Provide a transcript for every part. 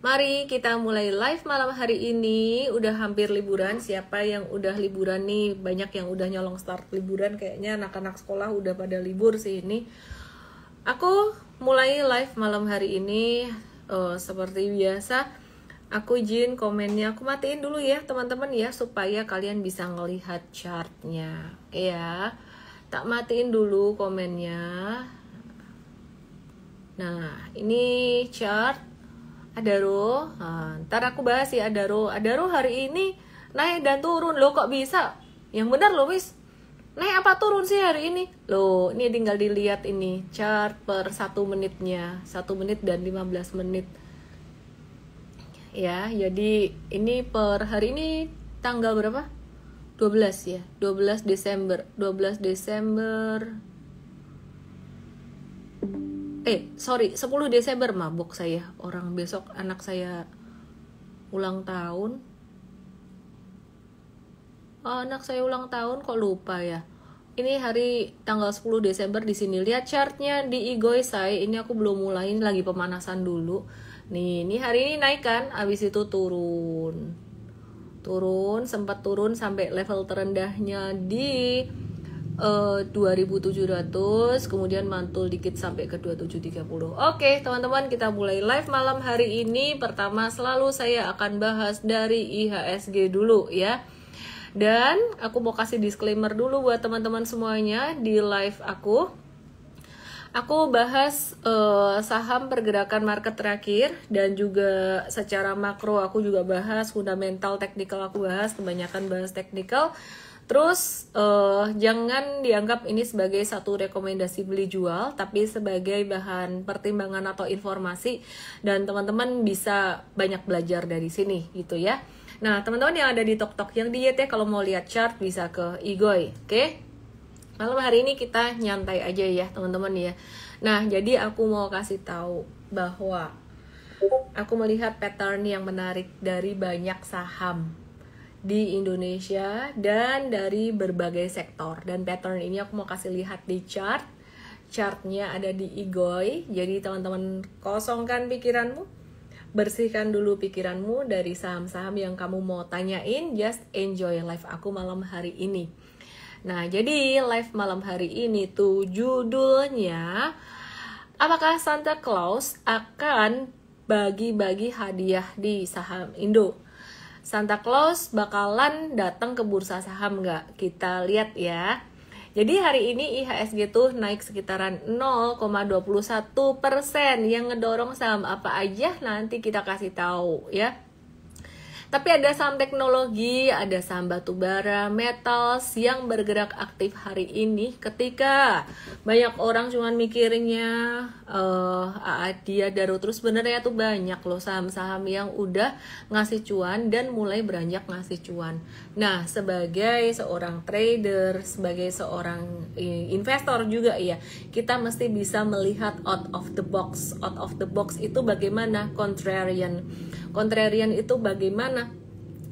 Mari kita mulai live malam hari ini. Udah hampir liburan. Siapa yang udah liburan nih? Banyak yang udah nyolong start liburan. Kayaknya anak-anak sekolah udah pada libur sih ini. Aku mulai live malam hari ini seperti biasa. Aku izin komennya. Aku matiin dulu ya teman-teman ya, supaya kalian bisa ngelihat chartnya. Ya, tak matiin dulu komennya. Nah, ini chart Adaro. Nah, ntar aku bahas ya Adaro. Adaro hari ini naik dan turun. Loh kok bisa? Yang benar loh Wis. Naik apa turun sih hari ini? Loh, ini tinggal dilihat ini chart per 1 menitnya. 1 menit dan 15 menit. Ya, jadi ini per hari ini tanggal berapa? 12 ya. 12 Desember. 12 Desember. 10 Desember, mabok saya. Orang besok anak saya ulang tahun. Anak saya ulang tahun kok lupa ya. Ini hari tanggal 10 Desember di sini. Lihat chartnya di Igoi saya. Ini aku belum mulain, lagi pemanasan dulu. Nih, ini hari ini naik kan, abis itu turun. Sempat turun sampai level terendahnya di 2700, kemudian mantul dikit sampai ke 2730. Oke teman-teman, kita mulai live malam hari ini. Pertama selalu saya akan bahas dari IHSG dulu ya. Dan aku mau kasih disclaimer dulu buat teman-teman semuanya di live aku. Aku bahas saham pergerakan market terakhir, dan juga secara makro aku juga bahas, fundamental, teknikal aku bahas, kebanyakan bahas teknikal. Terus jangan dianggap ini sebagai satu rekomendasi beli jual, tapi sebagai bahan pertimbangan atau informasi, dan teman-teman bisa banyak belajar dari sini gitu ya. Nah teman-teman yang ada di TokTok yang diet ya, kalau mau lihat chart bisa ke Igoi, oke? Malam hari ini kita nyantai aja ya teman-teman ya. Nah jadi aku mau kasih tahu bahwa aku melihat pattern yang menarik dari banyak saham di Indonesia dan dari berbagai sektor, dan pattern ini aku mau kasih lihat di chartnya ada di Igoi. Jadi teman-teman kosongkan pikiranmu, bersihkan dulu pikiranmu dari saham-saham yang kamu mau tanyain. Just enjoy live aku malam hari ini. Nah jadi live malam hari ini tuh judulnya, apakah Santa Claus akan bagi-bagi hadiah di saham Indo? Santa Claus bakalan datang ke bursa saham nggak? Kita lihat ya. Jadi hari ini IHSG tuh naik sekitaran 0,21%. Yang ngedorong saham apa aja nanti kita kasih tahu ya. Tapi ada saham teknologi, ada saham batubara, metals yang bergerak aktif hari ini ketika banyak orang cuman mikirnya dia Adaro terus. Sebenarnya tuh banyak loh saham-saham yang udah ngasih cuan dan mulai beranjak ngasih cuan. Nah, sebagai seorang trader, sebagai seorang investor juga ya, kita mesti bisa melihat out of the box. Out of the box itu bagaimana? Contrarian. Contrarian itu bagaimana?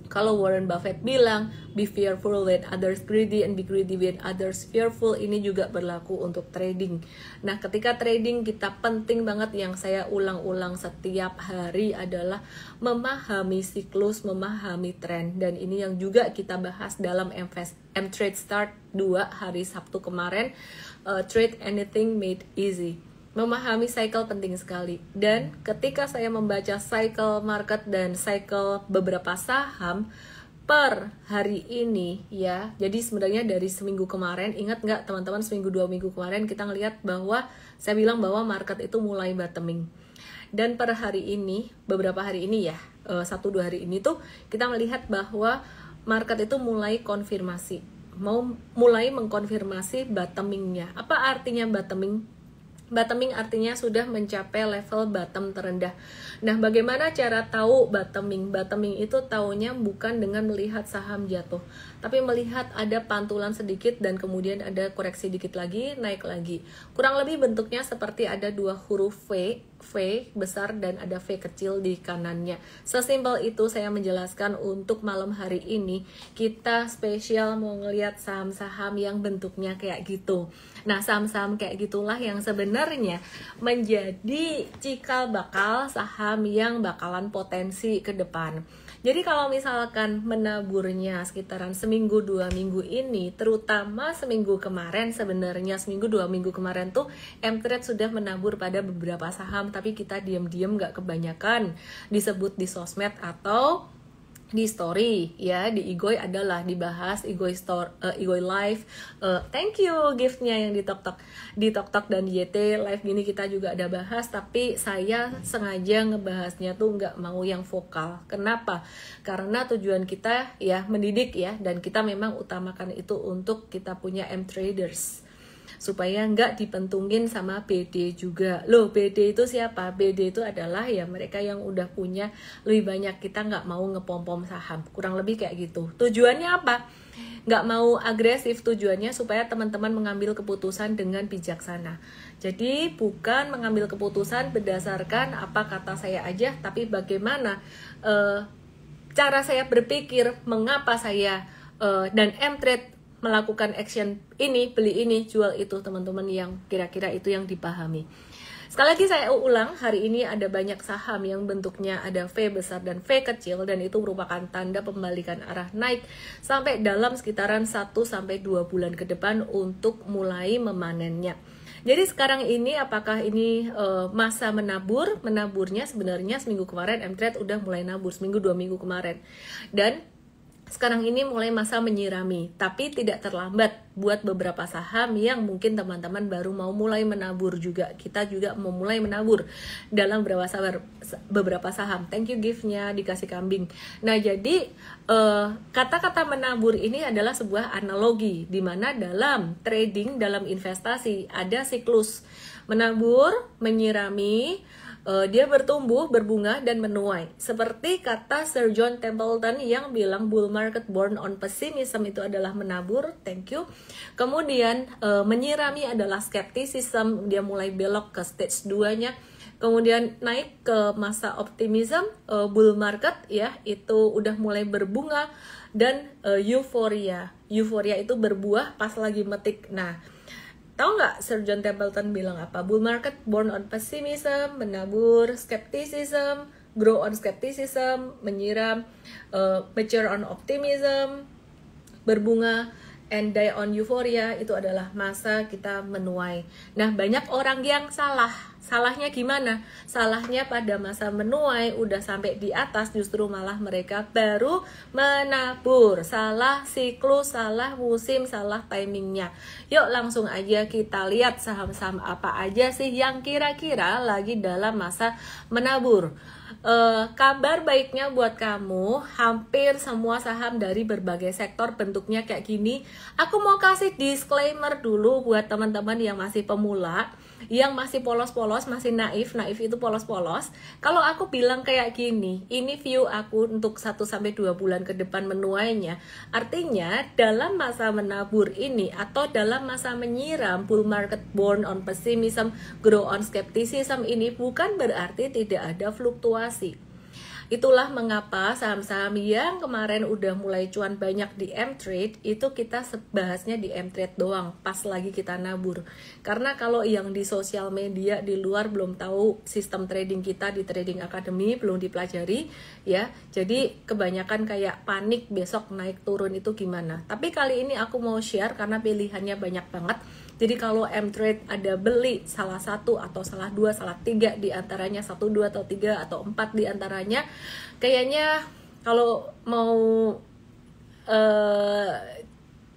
Kalau Warren Buffett bilang, be fearful when others greedy and be greedy when others fearful, ini juga berlaku untuk trading. Nah, ketika trading kita penting banget, yang saya ulang-ulang setiap hari adalah memahami siklus, memahami tren. Dan ini yang juga kita bahas dalam M-Trade Start 2 hari Sabtu kemarin, Trade Anything Made Easy. Memahami cycle penting sekali. Dan ketika saya membaca cycle market dan cycle beberapa saham per hari ini ya, jadi sebenarnya dari seminggu kemarin, ingat nggak teman-teman, seminggu 2 minggu kemarin kita ngelihat bahwa saya bilang bahwa market itu mulai bottoming. Dan per hari ini, beberapa hari ini ya, 1-2 hari ini tuh kita melihat bahwa market itu mulai konfirmasi, mulai mengkonfirmasi bottomingnya. Apa artinya bottoming? Bottoming artinya sudah mencapai level bottom terendah. Nah, bagaimana cara tahu bottoming? Bottoming itu taunya bukan dengan melihat saham jatuh, tapi melihat ada pantulan sedikit dan kemudian ada koreksi dikit lagi, naik lagi. Kurang lebih bentuknya seperti ada 2 huruf V besar dan ada V kecil di kanannya. Sesimpel itu saya menjelaskan. Untuk malam hari ini kita spesial mau ngelihat saham-saham yang bentuknya kayak gitu. Nah, saham-saham kayak gitulah yang sebenarnya menjadi cikal bakal saham yang bakalan potensi ke depan. Jadi kalau misalkan menaburnya sekitaran seminggu 2 minggu ini, terutama seminggu kemarin, sebenarnya seminggu 2 minggu kemarin tuh M-Trade sudah menabur pada beberapa saham, tapi kita diam-diam gak kebanyakan disebut di sosmed atau di story ya. Di Igoy adalah dibahas Igoy Store, Igoy Live. Thank you giftnya yang di TokTok dan di YT Live gini kita juga ada bahas, tapi saya sengaja ngebahasnya tuh nggak mau yang vokal. Kenapa? Karena tujuan kita ya mendidik ya, dan kita memang utamakan itu untuk kita punya M-traders supaya nggak dipentungin sama BD juga. Loh, BD itu siapa? BD itu adalah ya mereka yang udah punya lebih banyak, kita nggak mau ngepom-pom saham. Kurang lebih kayak gitu. Tujuannya apa? Nggak mau agresif, tujuannya supaya teman-teman mengambil keputusan dengan bijaksana. Jadi bukan mengambil keputusan berdasarkan apa kata saya aja, tapi bagaimana cara saya berpikir, mengapa saya dan M-Trade melakukan action ini, beli ini, jual itu, teman-teman, yang kira-kira itu yang dipahami. Sekali lagi saya ulang, hari ini ada banyak saham yang bentuknya ada V besar dan V kecil, dan itu merupakan tanda pembalikan arah naik sampai dalam sekitaran 1-2 bulan ke depan untuk mulai memanennya. Jadi sekarang ini apakah ini masa menabur? Menaburnya sebenarnya seminggu kemarin M-Trade udah mulai nabur, seminggu 2 minggu kemarin. Dan sekarang ini mulai masa menyirami, tapi tidak terlambat buat beberapa saham yang mungkin teman-teman baru mau mulai menabur juga. Kita juga mau mulai menabur dalam beberapa saham. Thank you giftnya dikasih kambing. Nah, jadi kata-kata menabur ini adalah sebuah analogi di mana dalam trading, dalam investasi ada siklus menabur, menyirami, dia bertumbuh, berbunga, dan menuai. Seperti kata Sir John Templeton yang bilang bull market born on pessimism itu adalah menabur, thank you. Kemudian menyirami adalah skepticism, dia mulai belok ke stage 2-nya. Kemudian naik ke masa optimism, bull market ya, itu udah mulai berbunga, dan euforia. Euforia itu berbuah pas lagi metik. Nah, tahu nggak Sir John Templeton bilang apa? Bull market born on pessimism, menabur, skepticism, grow on skepticism, menyiram, mature on optimism, berbunga, and die on euphoria. Itu adalah masa kita menuai. Nah, banyak orang yang salah. Salahnya gimana? Salahnya pada masa menuai udah sampai di atas, justru malah mereka baru menabur. Salah siklus, salah musim, salah timingnya. Yuk langsung aja kita lihat saham-saham apa aja sih yang kira-kira lagi dalam masa menabur. Kabar baiknya buat kamu, hampir semua saham dari berbagai sektor bentuknya kayak gini. Aku mau kasih disclaimer dulu buat teman-teman yang masih pemula, yang masih polos-polos, masih naif itu polos-polos. Kalau aku bilang kayak gini, ini view aku untuk 1-2 bulan ke depan menuainya. Artinya dalam masa menabur ini atau dalam masa menyiram, bull market born on pessimism, grow on skepticism, ini bukan berarti tidak ada fluktuasi. Itulah mengapa saham-saham yang kemarin udah mulai cuan banyak di M-Trade, itu kita bahasnya di M-Trade doang, pas lagi kita nabur. Karena kalau yang di sosial media di luar belum tahu sistem trading kita di Trading Academy, belum dipelajari ya. Jadi kebanyakan kayak panik besok naik turun itu gimana. Tapi kali ini aku mau share karena pilihannya banyak banget. Jadi kalau M-Trade ada beli salah satu atau salah dua, salah tiga di antaranya, 1, 2, atau 3, atau 4 di antaranya, kayaknya kalau mau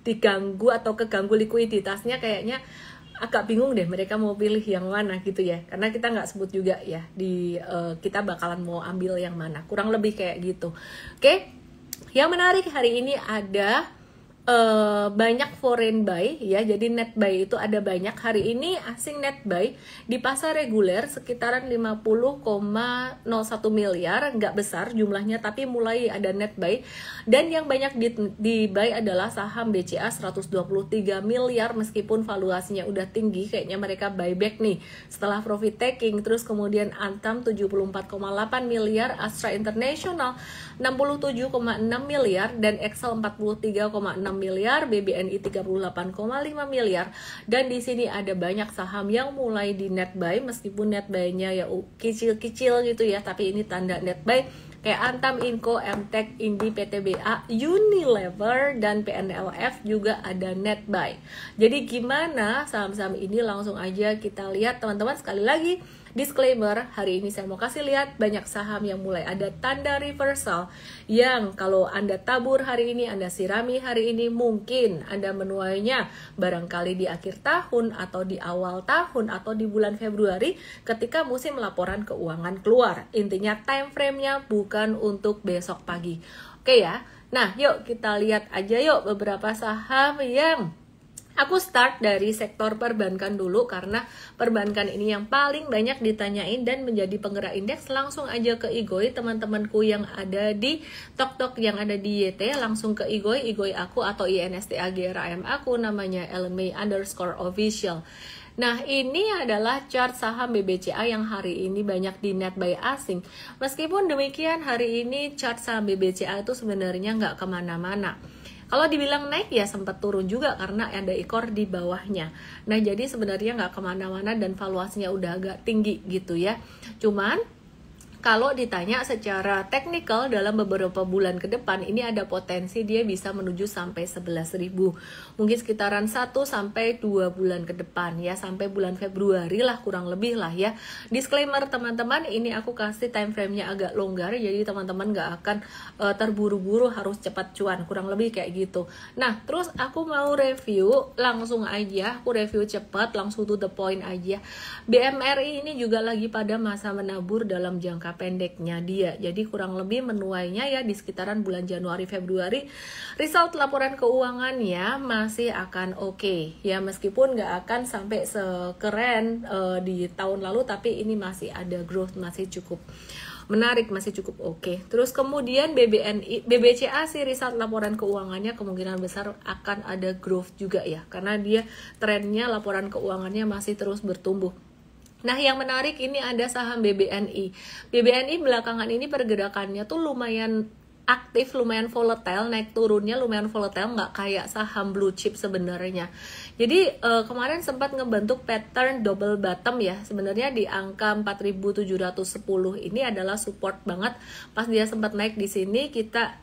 diganggu atau keganggu likuiditasnya, kayaknya agak bingung deh mereka mau pilih yang mana gitu ya. Karena kita nggak sebut juga ya di kita bakalan mau ambil yang mana. Kurang lebih kayak gitu. Oke, yang menarik hari ini ada banyak foreign buy ya, jadi net buy itu ada banyak hari ini. Asing net buy di pasar reguler sekitaran 50,01 miliar, nggak besar jumlahnya tapi mulai ada net buy. Dan yang banyak di buy adalah saham BCA 123 miliar, meskipun valuasinya udah tinggi, kayaknya mereka buyback nih setelah profit taking. Terus kemudian Antam 74,8 miliar, Astra International 67,6 miliar, dan Excel 43,6 miliar, BBNI 38,5 miliar. Dan di sini ada banyak saham yang mulai di net buy, meskipun net buy-nya ya kecil-kecil gitu ya, tapi ini tanda net buy. Kayak Antam, Inco, MTEK, Indi, PTBA, Unilever, dan PNLF juga ada net buy. Jadi gimana saham-saham ini, langsung aja kita lihat teman-teman. Sekali lagi disclaimer, hari ini saya mau kasih lihat banyak saham yang mulai ada tanda reversal, yang kalau Anda tabur hari ini, Anda sirami hari ini, mungkin Anda menuainya barangkali di akhir tahun atau di awal tahun atau di bulan Februari ketika musim laporan keuangan keluar. Intinya time frame-nya bukan untuk besok pagi. Oke ya. Nah, yuk kita lihat aja yuk beberapa saham yang aku start dari sektor perbankan dulu, karena perbankan ini yang paling banyak ditanyain dan menjadi penggerak indeks. Langsung aja ke IGOI, teman-temanku yang ada di TokTok, yang ada di YT, langsung ke IGOI aku atau INSTAGRAM aku, namanya @elmay_official. Nah, ini adalah chart saham BBCA yang hari ini banyak di net buy asing. Meskipun demikian, hari ini chart saham BBCA itu sebenarnya nggak kemana-mana. Kalau dibilang naik ya sempat turun juga karena ada ekor di bawahnya. Nah, jadi sebenarnya nggak kemana-mana dan valuasinya udah agak tinggi gitu ya. Cuman kalau ditanya secara teknikal dalam beberapa bulan ke depan, ini ada potensi dia bisa menuju sampai 11.000. Mungkin sekitaran 1 sampai 2 bulan ke depan ya, sampai bulan Februari lah kurang lebih lah ya. Disclaimer teman-teman, ini aku kasih time frame-nya agak longgar, jadi teman-teman nggak akan terburu-buru harus cepat cuan, kurang lebih kayak gitu. Nah, terus aku mau review langsung aja, aku review cepat, langsung to the point aja. BMRI ini juga lagi pada masa menabur dalam jangka pendeknya dia, jadi kurang lebih menuainya ya di sekitaran bulan Januari Februari. Result laporan keuangannya masih akan oke ya, meskipun nggak akan sampai sekeren di tahun lalu, tapi ini masih ada growth, masih cukup menarik, masih cukup oke. Terus kemudian BBCA sih result laporan keuangannya kemungkinan besar akan ada growth juga ya, karena dia trennya laporan keuangannya masih terus bertumbuh. Nah, yang menarik ini ada saham BBNI. BBNI belakangan ini pergerakannya tuh lumayan aktif, lumayan volatile, naik turunnya lumayan volatile, nggak kayak saham blue chip sebenarnya. Jadi kemarin sempat ngebentuk pattern double bottom ya, sebenarnya di angka 4.710 ini adalah support banget. Pas dia sempat naik di sini, kita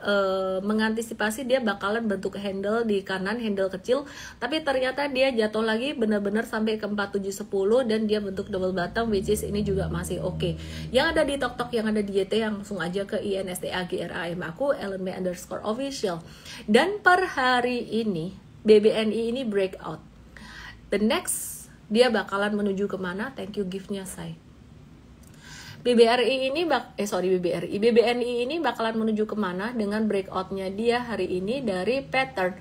mengantisipasi dia bakalan bentuk handle di kanan, handle kecil, tapi ternyata dia jatuh lagi benar-benar sampai ke 4710 dan dia bentuk double bottom, which is ini juga masih oke. Yang ada di TokTok, yang ada di YT, langsung aja ke INSTAGRAM aku, elmay_official. Dan per hari ini BBNI ini breakout. The next dia bakalan menuju kemana? Thank you gift-nya say. BBNI ini bakalan menuju kemana dengan breakoutnya dia hari ini dari pattern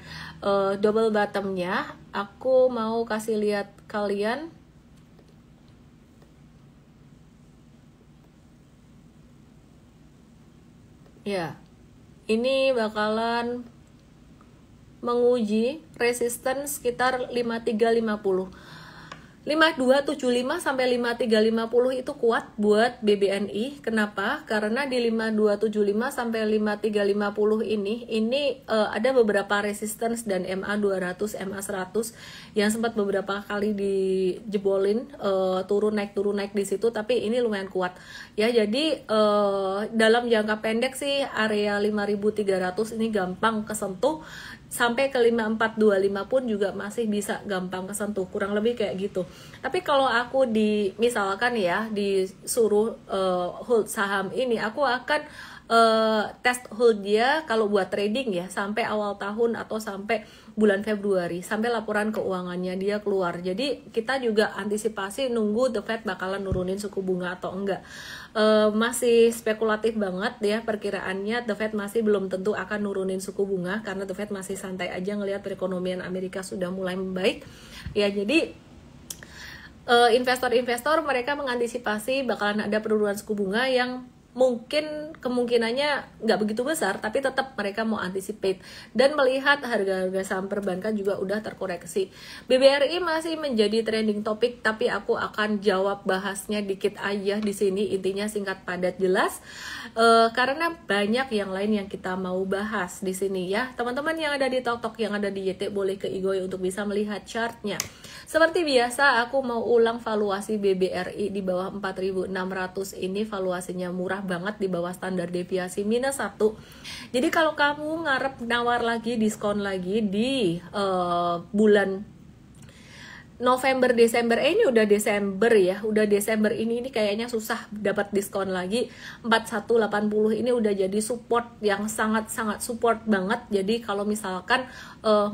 double bottom-nya. Aku mau kasih lihat kalian. Ya, ini bakalan menguji resistance sekitar 5350. 5275 sampai 5350 itu kuat buat BBNI. Kenapa? Karena di 5275 sampai 5350 ini ada beberapa resistance dan MA200, MA100 yang sempat beberapa kali dijebolin, turun naik di situ, tapi ini lumayan kuat. Ya, jadi dalam jangka pendek sih area 5300 ini gampang kesentuh. Sampai ke 5425 pun juga masih bisa gampang kesentuh, kurang lebih kayak gitu. Tapi kalau aku misalkan ya disuruh hold saham ini, aku akan test hold dia kalau buat trading ya sampai awal tahun atau sampai bulan Februari, sampai laporan keuangannya dia keluar. Jadi kita juga antisipasi nunggu The Fed bakalan nurunin suku bunga atau enggak. Masih spekulatif banget ya perkiraannya, The Fed masih belum tentu akan nurunin suku bunga karena The Fed masih santai aja ngelihat perekonomian Amerika sudah mulai membaik. Ya, jadi investor-investor mereka mengantisipasi bakalan ada penurunan suku bunga yang mungkin kemungkinannya nggak begitu besar, tapi tetap mereka mau anticipate dan melihat harga-harga saham perbankan juga udah terkoreksi. BBRI masih menjadi trending topik, tapi aku akan jawab bahasnya dikit aja di sini, intinya singkat padat jelas, karena banyak yang lain yang kita mau bahas di sini ya. Teman-teman yang ada di TokTok, yang ada di YT, boleh ke Igoy untuk bisa melihat chartnya. Seperti biasa, aku mau ulang valuasi BBRI di bawah 4.600 ini, valuasinya murah banget, di bawah standar deviasi -1. Jadi kalau kamu ngarep nawar lagi, diskon lagi di bulan November, Desember, ini udah Desember ya, udah Desember ini kayaknya susah dapat diskon lagi. 4180 ini udah jadi support yang sangat-sangat support banget. Jadi kalau misalkan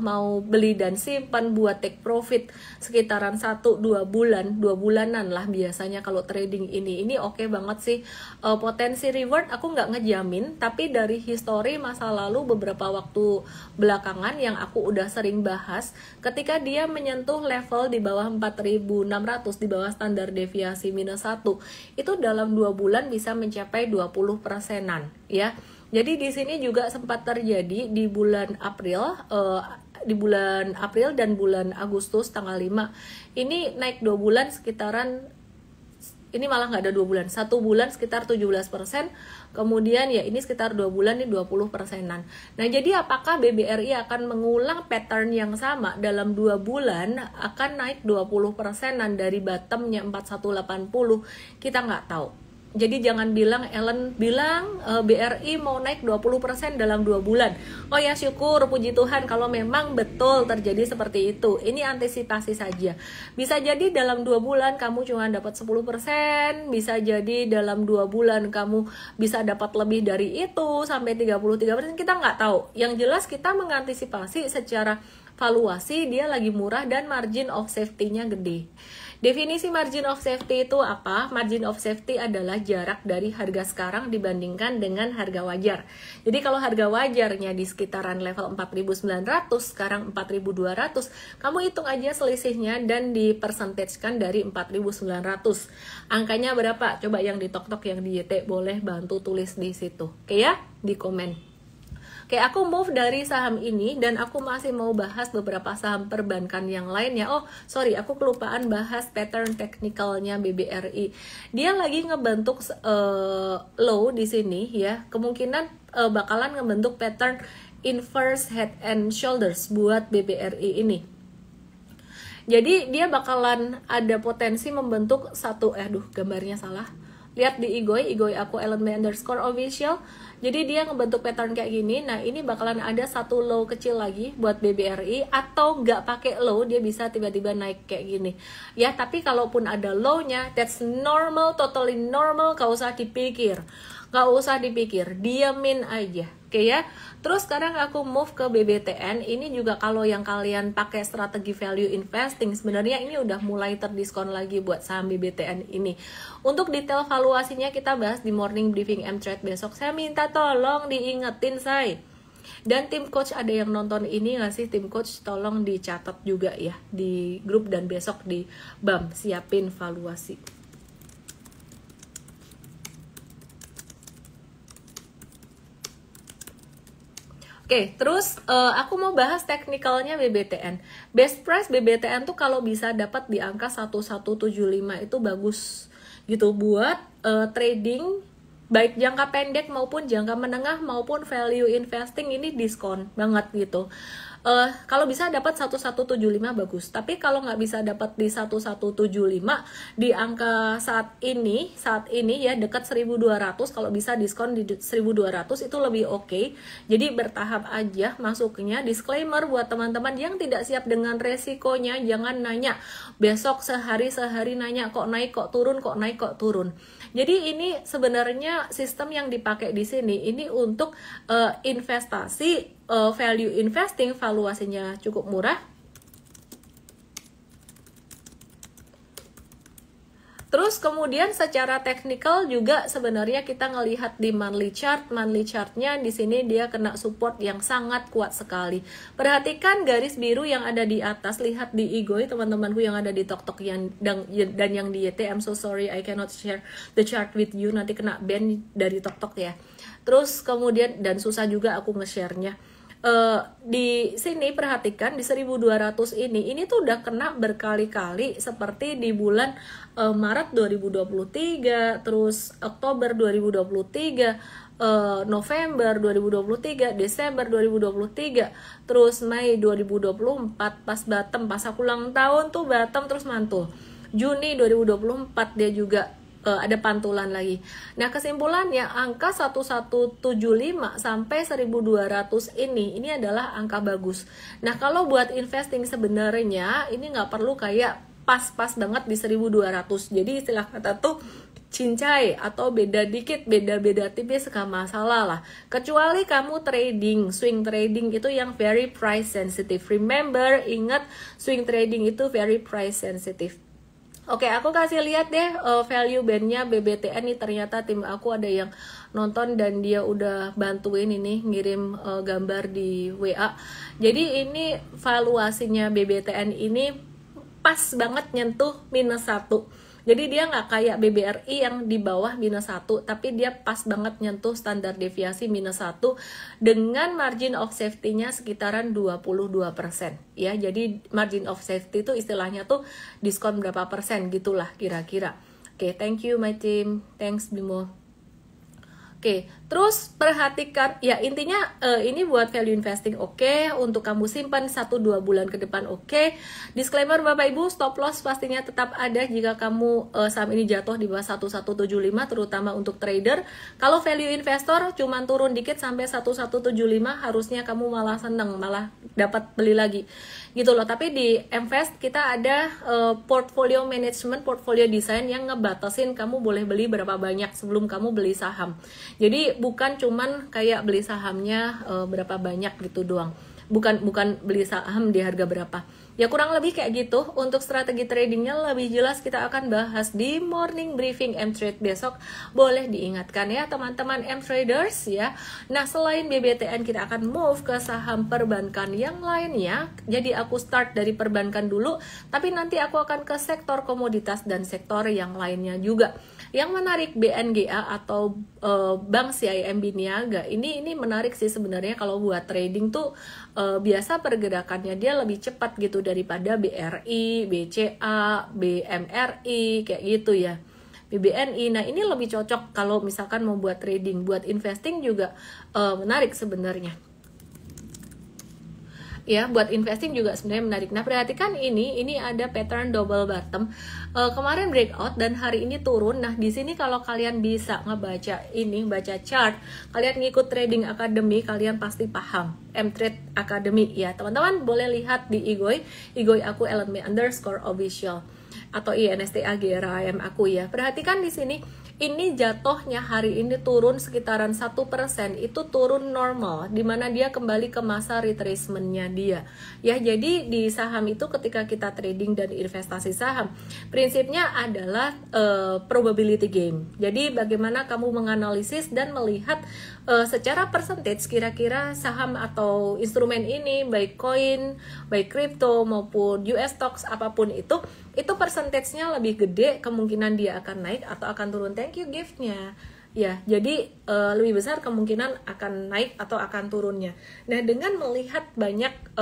mau beli dan simpan buat take profit sekitaran 1-2 bulan, 2 bulanan lah biasanya kalau trading ini oke banget sih. Potensi reward aku nggak ngejamin, tapi dari history masa lalu beberapa waktu belakangan yang aku udah sering bahas, ketika dia menyentuh level di bawah 4.600, di bawah standar deviasi -1, itu dalam 2 bulan bisa mencapai 20%-an ya. Jadi di sini juga sempat terjadi di bulan April, dan bulan Agustus tanggal 5 ini naik 2 bulan sekitaran, ini malah nggak ada 2 bulan, 1 bulan sekitar 17%, kemudian ya ini sekitar 2 bulan ini 20%-an. Nah jadi apakah BBRI akan mengulang pattern yang sama dalam 2 bulan akan naik 20%-an dari bottomnya 4180? Kita nggak tahu. Jadi jangan bilang Ellen bilang BRI mau naik 20% dalam 2 bulan. Oh ya syukur, puji Tuhan kalau memang betul terjadi seperti itu. Ini antisipasi saja. Bisa jadi dalam 2 bulan kamu cuma dapat 10%, bisa jadi dalam 2 bulan kamu bisa dapat lebih dari itu sampai 33%, kita nggak tahu. Yang jelas kita mengantisipasi secara valuasi dia lagi murah dan margin of safety-nya gede. Definisi margin of safety itu apa? Margin of safety adalah jarak dari harga sekarang dibandingkan dengan harga wajar. Jadi kalau harga wajarnya di sekitaran level 4.900, sekarang 4.200, kamu hitung aja selisihnya dan dipersentagekan dari 4.900. Angkanya berapa? Coba yang di TokTok, yang di YT boleh bantu tulis di situ. Oke ya, di komen. Oke, aku move dari saham ini dan aku masih mau bahas beberapa saham perbankan yang lainnya. Oh, sorry, aku kelupaan bahas pattern technicalnya BBRI. Dia lagi ngebentuk low di sini ya. Kemungkinan bakalan ngebentuk pattern inverse head and shoulders buat BBRI ini. Jadi dia bakalan ada potensi membentuk satu, gambarnya salah. Lihat di Igoy aku @ellen_official. Jadi dia ngebentuk pattern kayak gini. Nah ini bakalan ada satu low kecil lagi buat BBRI, atau nggak pakai low dia bisa tiba-tiba naik kayak gini ya. Tapi kalaupun ada low-nya, that's normal, totally normal, gak usah dipikir, diamin aja. Oke ya. Terus sekarang aku move ke BBTN. Ini juga kalau yang kalian pakai strategi value investing, sebenarnya ini udah mulai terdiskon lagi buat saham BBTN ini. Untuk detail valuasinya kita bahas di morning briefing M-Trade besok. Saya minta tolong diingetin say. Dan tim coach ada yang nonton ini nggak sih? Tim coach tolong dicatat juga ya di grup, dan besok di BAM siapin valuasi. Oke, terus aku mau bahas teknikalnya BBTN. Best price BBTN tuh kalau bisa dapat di angka 1175 itu bagus gitu buat trading, baik jangka pendek maupun jangka menengah maupun value investing, ini diskon banget gitu. Kalau bisa dapat 1175 bagus, tapi kalau nggak bisa dapat di 1175 di angka saat ini ya dekat 1200, kalau bisa diskon di 1200 itu lebih oke. Jadi bertahap aja masuknya. Disclaimer buat teman-teman yang tidak siap dengan resikonya, jangan nanya besok sehari nanya kok naik kok turun, kok naik kok turun. Jadi ini sebenarnya sistem yang dipakai di sini ini untuk investasi, value investing, valuasinya cukup murah. Terus kemudian secara teknikal juga sebenarnya kita ngelihat di monthly chartnya di sini dia kena support yang sangat kuat sekali. Perhatikan garis biru yang ada di atas, lihat di Igoi teman-temanku yang ada di TokTok dan yang di YT. I'm so sorry I cannot share the chart with you, nanti kena ban dari TokTok ya. Terus kemudian dan susah juga aku nge-share-nya. Di sini perhatikan di 1200 ini tuh udah kena berkali-kali seperti di bulan Maret 2023, terus Oktober 2023, November 2023, Desember 2023, terus Mei 2024 pas bottom, pas aku ulang tahun tuh bottom terus mantul. Juni 2024 dia juga ada pantulan lagi. Nah, kesimpulannya angka 1175 sampai 1200 ini adalah angka bagus. Nah, kalau buat investing sebenarnya ini nggak perlu kayak pas-pas banget di 1200. Jadi istilah kata tuh cincai atau beda dikit, beda-beda tipis gak masalah lah. Kecuali kamu trading, swing trading itu yang very price sensitive. Remember, ingat swing trading itu very price sensitive. Oke, aku kasih lihat deh value bandnya BBTN nih. Ternyata tim aku ada yang nonton dan dia udah bantuin ini ngirim gambar di WA. Jadi ini valuasinya BBTN ini pas banget nyentuh -1. Jadi dia nggak kayak BBRI yang di bawah -1, tapi dia pas banget nyentuh standar deviasi -1 dengan margin of safety-nya sekitaran 22%. Ya, jadi margin of safety itu istilahnya tuh diskon berapa persen gitulah kira-kira. Oke, thank you my team. Thanks Bimo. Oke, terus perhatikan ya intinya ini buat value investing oke, untuk kamu simpan 1-2 bulan ke depan oke. Disclaimer Bapak Ibu, stop loss pastinya tetap ada jika kamu saham ini jatuh di bawah 1175 terutama untuk trader. Kalau value investor cuman turun dikit sampai 1175 harusnya kamu malah seneng, malah dapat beli lagi. Gitu loh, tapi di Mvest kita ada portfolio management, portfolio design yang ngebatasin kamu boleh beli berapa banyak sebelum kamu beli saham. Jadi bukan cuman kayak beli sahamnya berapa banyak gitu doang. Bukan beli saham di harga berapa. Ya kurang lebih kayak gitu. Untuk strategi tradingnya lebih jelas kita akan bahas di morning briefing M-Trade besok. Boleh diingatkan ya teman-teman M-Traders ya. Nah, selain BBTN kita akan move ke saham perbankan yang lainnya. Jadi aku start dari perbankan dulu, tapi nanti aku akan ke sektor komoditas dan sektor yang lainnya juga. Yang menarik BNGA atau Bank CIMB Niaga ini menarik sih sebenarnya. Kalau buat trading tuh biasa pergerakannya dia lebih cepat gitu daripada BRI, BCA, BMRI kayak gitu ya. BBNI. Nah, ini lebih cocok kalau misalkan mau buat trading, buat investing juga menarik sebenarnya. Ya, buat investing juga sebenarnya menarik. Nah, perhatikan ini ada pattern double bottom. Kemarin breakout dan hari ini turun. Nah, di sini kalau kalian bisa baca chart, kalian ngikut Trading Academy, kalian pasti paham. M-Trade Academy ya. Teman-teman boleh lihat di Igoi aku @me_official atau INSTAGRAM aku ya. Perhatikan di sini. Ini jatuhnya hari ini turun sekitaran 1%, itu turun normal, dimana dia kembali ke masa retracementnya dia. Ya, jadi di saham itu ketika kita trading dan investasi saham, prinsipnya adalah probability game. Jadi bagaimana kamu menganalisis dan melihat secara percentage kira-kira saham atau instrumen ini, baik koin, baik kripto maupun US stocks apapun itu persentasenya lebih gede, kemungkinan dia akan naik atau akan turun. Thank you giftnya ya. Jadi lebih besar kemungkinan akan naik atau akan turunnya. Nah, dengan melihat banyak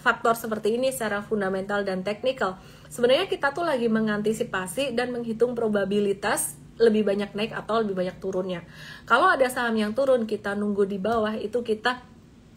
faktor seperti ini secara fundamental dan teknikal, sebenarnya kita tuh lagi mengantisipasi dan menghitung probabilitas lebih banyak naik atau lebih banyak turunnya. Kalau ada saham yang turun, kita nunggu di bawah, itu kita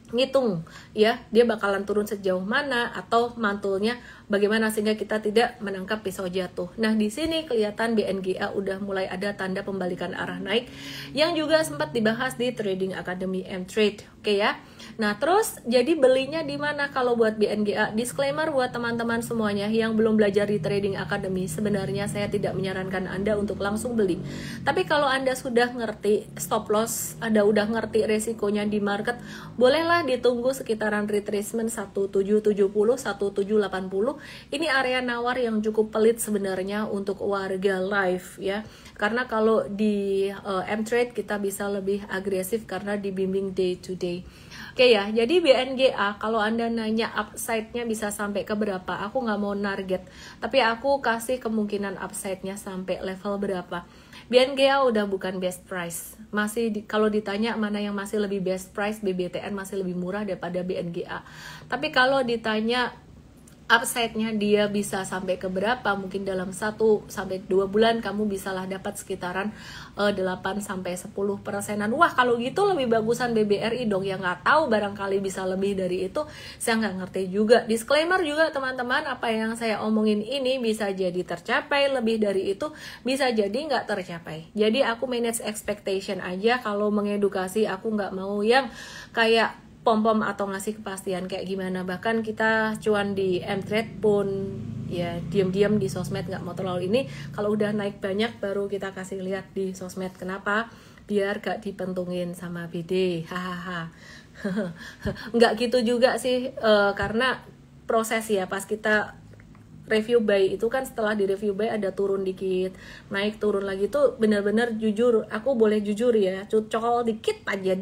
ngitung ya, dia bakalan turun sejauh mana atau mantulnya bagaimana sehingga kita tidak menangkap pisau jatuh. Nah, di sini kelihatan BNGA udah mulai ada tanda pembalikan arah naik yang juga sempat dibahas di Trading Academy M-Trade. Oke ya. Nah, terus jadi belinya di mana kalau buat BNGA? Disclaimer buat teman-teman semuanya yang belum belajar di Trading Academy, sebenarnya saya tidak menyarankan Anda untuk langsung beli. Tapi kalau Anda sudah ngerti stop loss, Anda udah ngerti resikonya di market, bolehlah ditunggu sekitaran retracement 1770, 1780 ini area nawar yang cukup pelit sebenarnya untuk warga live ya. Karena kalau di M-Trade kita bisa lebih agresif karena dibimbing day to day. Oke ya, jadi BNGA kalau Anda nanya upside-nya bisa sampai ke berapa, aku nggak mau target, tapi aku kasih kemungkinan upside-nya sampai level berapa. BNGA udah bukan best price, kalau ditanya mana yang masih lebih best price, BBTN masih lebih murah daripada BNGA. Tapi kalau ditanya upside-nya dia bisa sampai ke berapa, mungkin dalam 1 sampai 2 bulan kamu bisalah dapat sekitaran 8 sampai 10%-an. Wah, kalau gitu lebih bagusan BBRI dong. Ya nggak tahu, barangkali bisa lebih dari itu, saya nggak ngerti juga. Disclaimer juga teman-teman, apa yang saya omongin ini bisa jadi tercapai, lebih dari itu bisa jadi nggak tercapai. Jadi aku manage expectation aja. Kalau mengedukasi aku nggak mau yang kayak pom-pom atau ngasih kepastian kayak gimana. Bahkan kita cuan di M-Trade pun ya diam-diam di sosmed, nggak mau terlalu ini. Kalau udah naik banyak baru kita kasih lihat di sosmed. Kenapa? Biar gak dipentungin sama BD. Hahaha. Nggak gitu juga sih, karena proses ya, pas kita review buy itu kan setelah di review buy ada turun dikit, naik turun lagi, tuh benar-benar jujur, aku boleh jujur ya, curcol dikit aja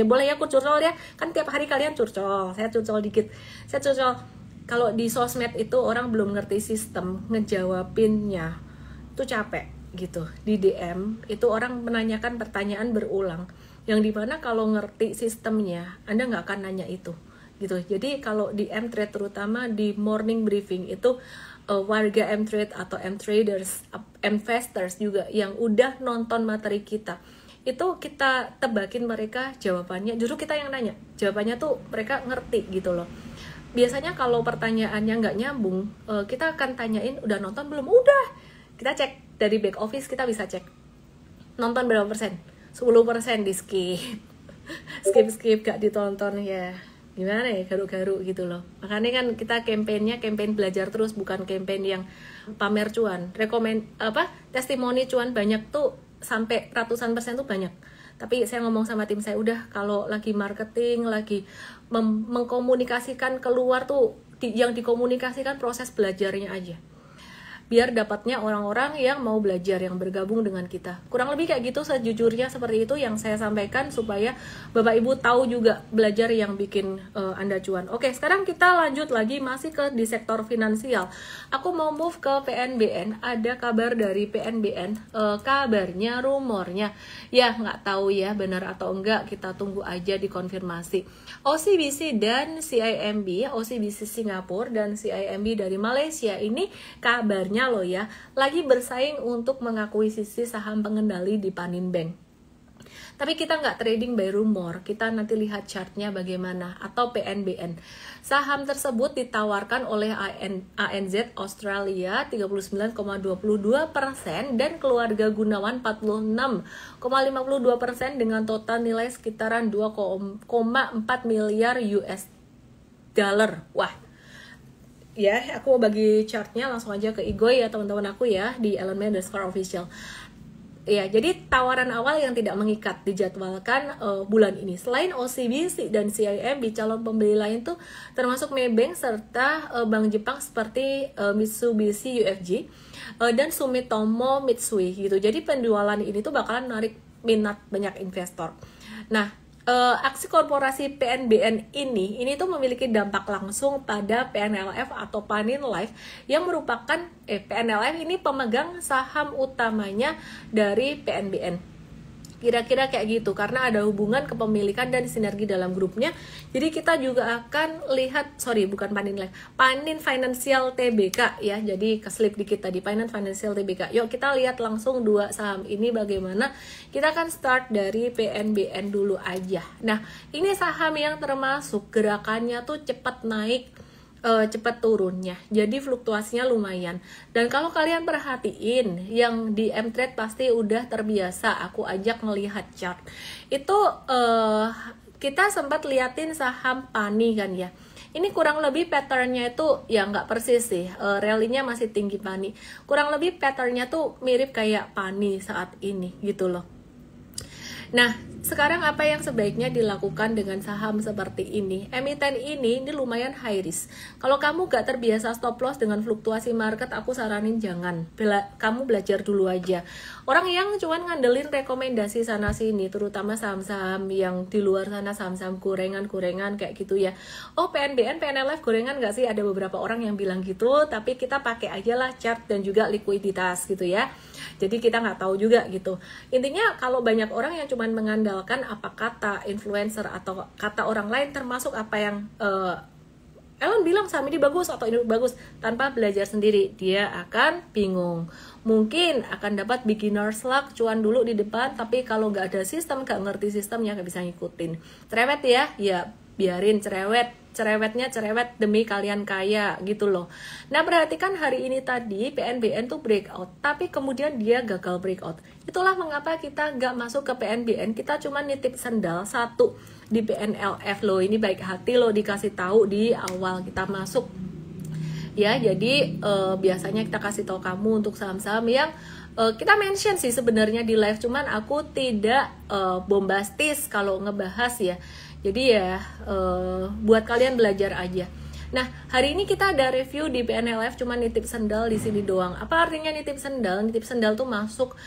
boleh ya aku curcol ya, kan tiap hari kalian curcol, saya curcol dikit, saya curcol. Kalau di sosmed itu orang belum ngerti sistem ngejawabinnya, tuh capek gitu. Di DM itu orang menanyakan pertanyaan berulang, yang dimana kalau ngerti sistemnya Anda nggak akan nanya itu gitu. Jadi kalau di M-Trade terutama di morning briefing itu warga M-Trade atau M-Traders, investors juga yang udah nonton materi kita, itu kita tebakin mereka jawabannya, justru kita yang nanya, jawabannya tuh mereka ngerti gitu loh. Biasanya kalau pertanyaannya nggak nyambung, kita akan tanyain udah nonton belum? Udah, kita cek dari back office, kita bisa cek nonton berapa persen, 10% di skip gak ditonton ya. Gimana ya, garu-garu gitu loh. Makanya kan kita campaign belajar terus, bukan campaign yang pamer cuan. Testimoni cuan banyak tuh sampai ratusan persen tuh banyak. Tapi saya ngomong sama tim saya, udah kalau lagi marketing, lagi mengkomunikasikan keluar tuh yang dikomunikasikan proses belajarnya aja. Biar dapatnya orang-orang yang mau belajar, yang bergabung dengan kita. Kurang lebih kayak gitu, sejujurnya seperti itu yang saya sampaikan, supaya Bapak Ibu tahu juga belajar yang bikin Anda cuan. Oke, sekarang kita lanjut lagi, masih di sektor finansial. Aku mau move ke PNBN. Ada kabar dari PNBN, kabarnya, rumornya, ya nggak tahu ya benar atau enggak, kita tunggu aja dikonfirmasi. OCBC dan CIMB, OCBC Singapura dan CIMB dari Malaysia ini kabarnya loh ya, lagi bersaing untuk mengakuisisi saham pengendali di Panin Bank. Tapi kita nggak trading by rumor, kita nanti lihat chartnya bagaimana, atau PNBN. Saham tersebut ditawarkan oleh ANZ Australia 39,22% dan keluarga Gunawan 46,52% dengan total nilai sekitaran 2,4 miliar US dollar. Wah, ya, aku mau bagi chartnya langsung aja ke Igoy ya teman-teman aku ya, di Elemen_official. Ya, jadi tawaran awal yang tidak mengikat dijadwalkan bulan ini. Selain OCBC dan CIMB, calon pembeli lain tuh termasuk Maybank serta bank Jepang seperti Mitsubishi UFJ dan Sumitomo Mitsui gitu. Jadi penjualan ini tuh bakalan menarik minat banyak investor. Nah, aksi korporasi PNBN ini tuh memiliki dampak langsung pada PNLF atau Panin Life yang merupakan PNLF ini pemegang saham utamanya dari PNBN. Kira-kira kayak gitu, karena ada hubungan kepemilikan dan sinergi dalam grupnya. Jadi kita juga akan lihat, bukan Panin Life, Panin Financial Tbk ya. Jadi keslip dikit tadi, Panin Financial Tbk. Yuk kita lihat langsung dua saham ini bagaimana. Kita akan start dari PNBN dulu aja. Nah, ini saham yang termasuk gerakannya tuh cepat naik, cepat turunnya, jadi fluktuasinya lumayan. Dan kalau kalian perhatiin yang di M-Trade pasti udah terbiasa aku ajak ngelihat chart itu, kita sempat liatin saham Pani kan ya. Ini kurang lebih patternnya itu ya nggak persis sih, rally-nya masih tinggi Pani, kurang lebih patternnya tuh mirip kayak Pani saat ini gitu loh. Nah, Sekarang apa yang sebaiknya dilakukan dengan saham seperti ini? Emiten ini lumayan high risk. Kalau kamu gak terbiasa stop loss dengan fluktuasi market, aku saranin jangan. Kamu belajar dulu aja. Orang yang cuman ngandelin rekomendasi sana sini, terutama saham-saham yang di luar sana, saham-saham gorengan-gorengan kayak gitu ya. Oh, PNBN, PNLF gorengan gak sih? Ada beberapa orang yang bilang gitu, tapi kita pakai aja lah chart dan juga likuiditas gitu ya. Jadi kita nggak tahu juga gitu. Intinya kalau banyak orang yang cuman mengandalkan apa kata influencer atau kata orang lain, termasuk apa yang Ellen bilang saham ini bagus atau ini bagus, tanpa belajar sendiri, dia akan bingung. Mungkin akan dapat beginner's luck, cuan dulu di depan, tapi kalau nggak ada sistem, nggak ngerti sistemnya, nggak bisa ngikutin. Cerewet ya biarin cerewetnya cerewet demi kalian kaya gitu loh. Nah, perhatikan hari ini tadi PNBN tuh breakout, tapi kemudian dia gagal breakout. Itulah mengapa kita nggak masuk ke PNBN, kita cuma nitip sendal satu di PNLF loh. Ini baik hati loh dikasih tahu di awal kita masuk. Ya, jadi biasanya kita kasih tahu kamu untuk saham-saham yang kita mention sih sebenarnya di live, cuman aku tidak bombastis kalau ngebahas ya. Jadi ya buat kalian belajar aja. Nah, hari ini kita ada review di PNLF, cuma nitip sendal di sini doang. Apa artinya nitip sendal? Nitip sendal tuh masuk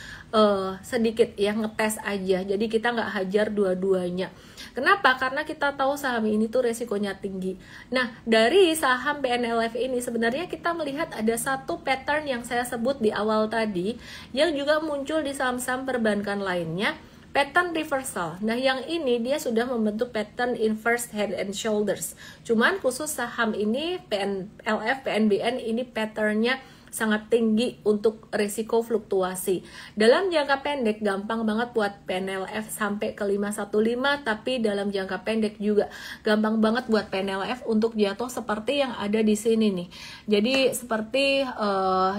sedikit ya, ngetes aja. Jadi kita nggak hajar dua-duanya. Kenapa? Karena kita tahu saham ini tuh resikonya tinggi. Nah, dari saham PNLF ini sebenarnya kita melihat ada satu pattern yang saya sebut di awal tadi, yang juga muncul di saham-saham perbankan lainnya. Pattern reversal. Nah, yang ini dia sudah membentuk pattern inverse head and shoulders. Cuman khusus saham ini PNLF, PNBN ini patternnya sangat tinggi untuk risiko fluktuasi. Dalam jangka pendek gampang banget buat PNLF sampai ke 515, tapi dalam jangka pendek juga gampang banget buat PNLF untuk jatuh seperti yang ada di sini nih. Jadi seperti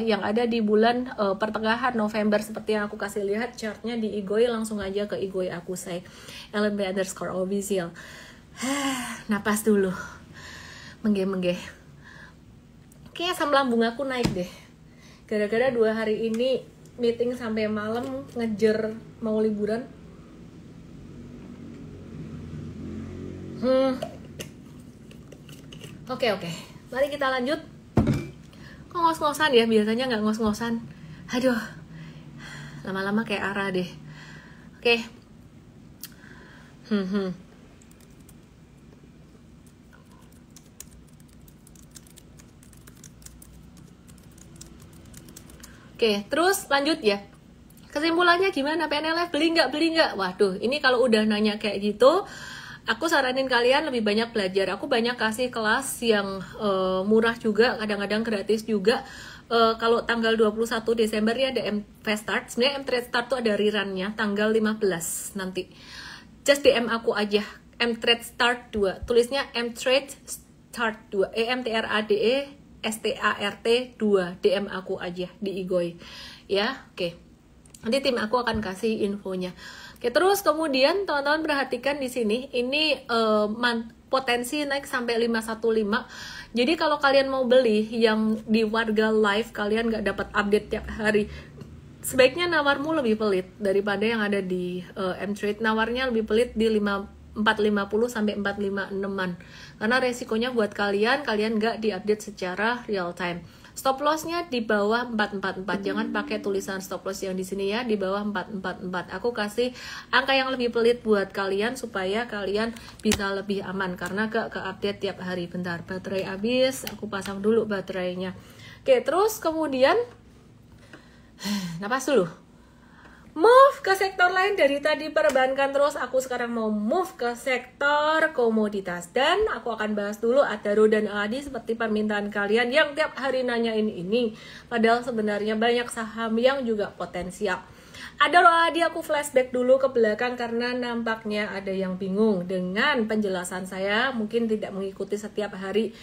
yang ada di bulan pertengahan November, seperti yang aku kasih lihat chartnya di Igoi, langsung aja ke Igoi aku say LNB_official. Napas dulu, menggeh-menggeh. Kayaknya asam lambung aku naik deh. Gara-gara 2 hari ini meeting sampai malam, ngejar mau liburan. Oke. Mari kita lanjut. Kok ngos-ngosan ya? Biasanya nggak ngos-ngosan. Aduh, lama-lama kayak arah deh. Oke. Oke, terus lanjut ya. Kesimpulannya gimana? PNLF beli nggak? Waduh, ini kalau udah nanya kayak gitu, aku saranin kalian lebih banyak belajar. Aku banyak kasih kelas yang murah juga, kadang-kadang gratis juga. Kalau tanggal 21 Desember ya ada M-Fast Start. Sebenarnya M-Trade Start tuh ada rerunnya tanggal 15 nanti. Just DM aku aja, M-Trade Start 2. Tulisnya M-Trade Start 2, EMTRADE START 2, DM aku aja di Igoi ya. Oke, nanti tim aku akan kasih infonya. Oke, terus kemudian teman-teman perhatikan di sini ini potensi naik sampai 515. Jadi kalau kalian mau beli yang di Warga Live, kalian nggak dapat update tiap hari, sebaiknya nawarmu lebih pelit daripada yang ada di M-Trade. Nawarnya lebih pelit di 450 sampai 456-an. Karena resikonya buat kalian nggak diupdate secara real time. Stop lossnya di bawah 444. Jangan pakai tulisan stop loss yang di sini ya, di bawah 444. Aku kasih angka yang lebih pelit buat kalian supaya kalian bisa lebih aman, karena gak ke-update tiap hari. Bentar, baterai habis, aku pasang dulu baterainya. Oke, terus kemudian napas dulu. Move ke sektor lain. Dari tadi perbankan terus, aku sekarang mau move ke sektor komoditas. Dan aku akan bahas dulu Adaro dan AADI seperti permintaan kalian yang tiap hari nanyain ini. Padahal sebenarnya banyak saham yang juga potensial. Adaro AADI aku flashback dulu ke belakang karena nampaknya ada yang bingung dengan penjelasan saya. Mungkin tidak mengikuti setiap hari.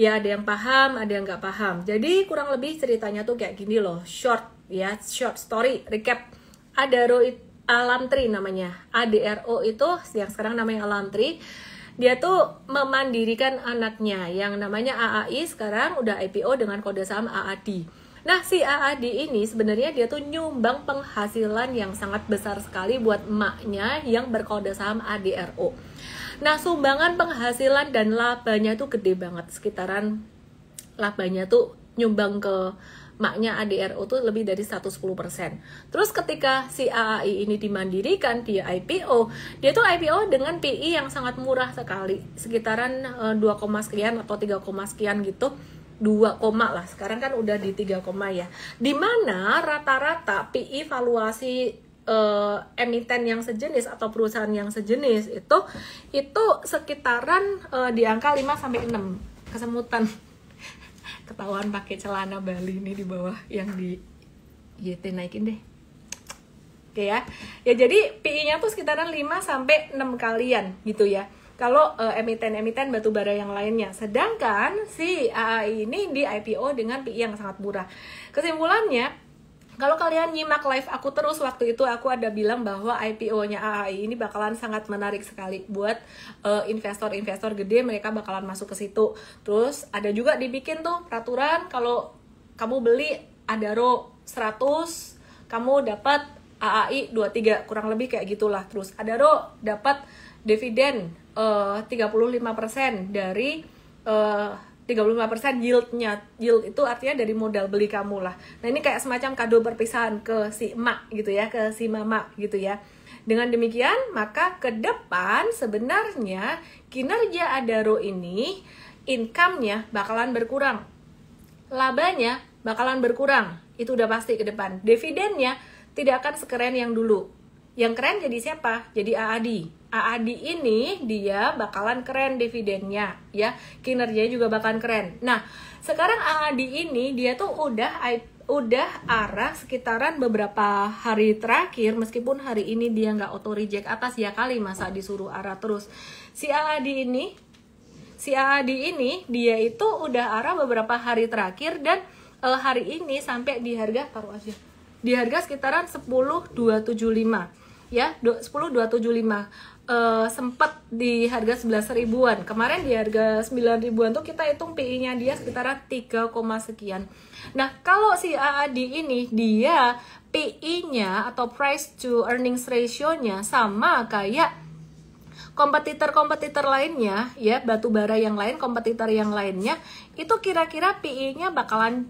Ya, ada yang paham, ada yang nggak paham. Jadi kurang lebih ceritanya tuh kayak gini loh. Short story, recap. Adaro Alamtri namanya, ADRO itu yang sekarang namanya Alamtri. Dia tuh memandirikan anaknya yang namanya AAI, sekarang udah IPO dengan kode saham AADI. Nah, si AAD ini sebenarnya dia tuh nyumbang penghasilan yang sangat besar sekali buat emaknya yang berkode saham ADRO. Nah, sumbangan penghasilan dan labanya tuh gede banget, sekitaran labanya tuh nyumbang ke maknya ADRO tuh lebih dari 110%. Terus ketika si AAI ini dimandirikan, dia IPO, dia tuh IPO dengan PI yang sangat murah sekali, sekitaran 2, sekian atau 3, sekian gitu. 2, lah, sekarang kan udah di 3, ya. Dimana rata-rata PI valuasi emiten yang sejenis atau perusahaan yang sejenis itu sekitaran di angka 5-6. Kesemutan ketahuan pakai celana Bali ini di bawah yang di YT naikin deh. Oke ya. Ya jadi PI-nya tuh sekitaran 5-6 kalian gitu ya. Kalau emiten-emiten batubara yang lainnya. Sedangkan si AAI ini di IPO dengan PI yang sangat murah. Kesimpulannya, kalau kalian nyimak live aku terus, waktu itu aku ada bilang bahwa IPO-nya AAI ini bakalan sangat menarik sekali buat investor-investor gede, mereka bakalan masuk ke situ. Terus ada juga dibikin tuh peraturan kalau kamu beli ADARO 100, kamu dapat AAI 23, kurang lebih kayak gitulah. Terus ADARO dapat dividen 35% dari 35% yieldnya. Yield itu artinya dari modal beli kamu lah. Nah ini kayak semacam kado perpisahan ke si emak gitu ya, ke si mama gitu ya. Dengan demikian maka ke depan sebenarnya kinerja ADARO ini income-nya bakalan berkurang, labanya bakalan berkurang, itu udah pasti ke depan. Dividennya tidak akan sekeren yang dulu. Yang keren jadi siapa? Jadi AAD. AAD ini dia bakalan keren dividennya ya, kinerjanya juga bakalan keren. Nah sekarang AAD ini dia tuh udah arah sekitaran beberapa hari terakhir, meskipun hari ini dia nggak auto reject atas ya kali, masa disuruh arah terus. Si AAD ini dia itu udah arah beberapa hari terakhir, dan hari ini sampai di harga, taruh aja, di harga sekitaran 10.275 ya, 10.275. Sempat di harga 11 ribuan. Kemarin di harga 9 ribuan tuh kita hitung PI-nya dia sekitaran 3, sekian. Nah, kalau si AAD ini dia PI-nya atau price to earnings ratio-nya sama kayak kompetitor lainnya ya, batubara yang lain, kompetitor yang lainnya, itu kira-kira PI-nya bakalan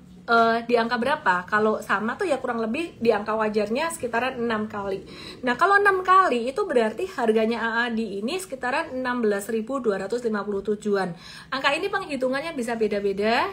di angka berapa? Kalau sama tuh ya kurang lebih di angka wajarnya sekitaran 6 kali. Nah kalau 6 kali itu berarti harganya AAD ini sekitaran 16.257-an. Angka ini penghitungannya bisa beda-beda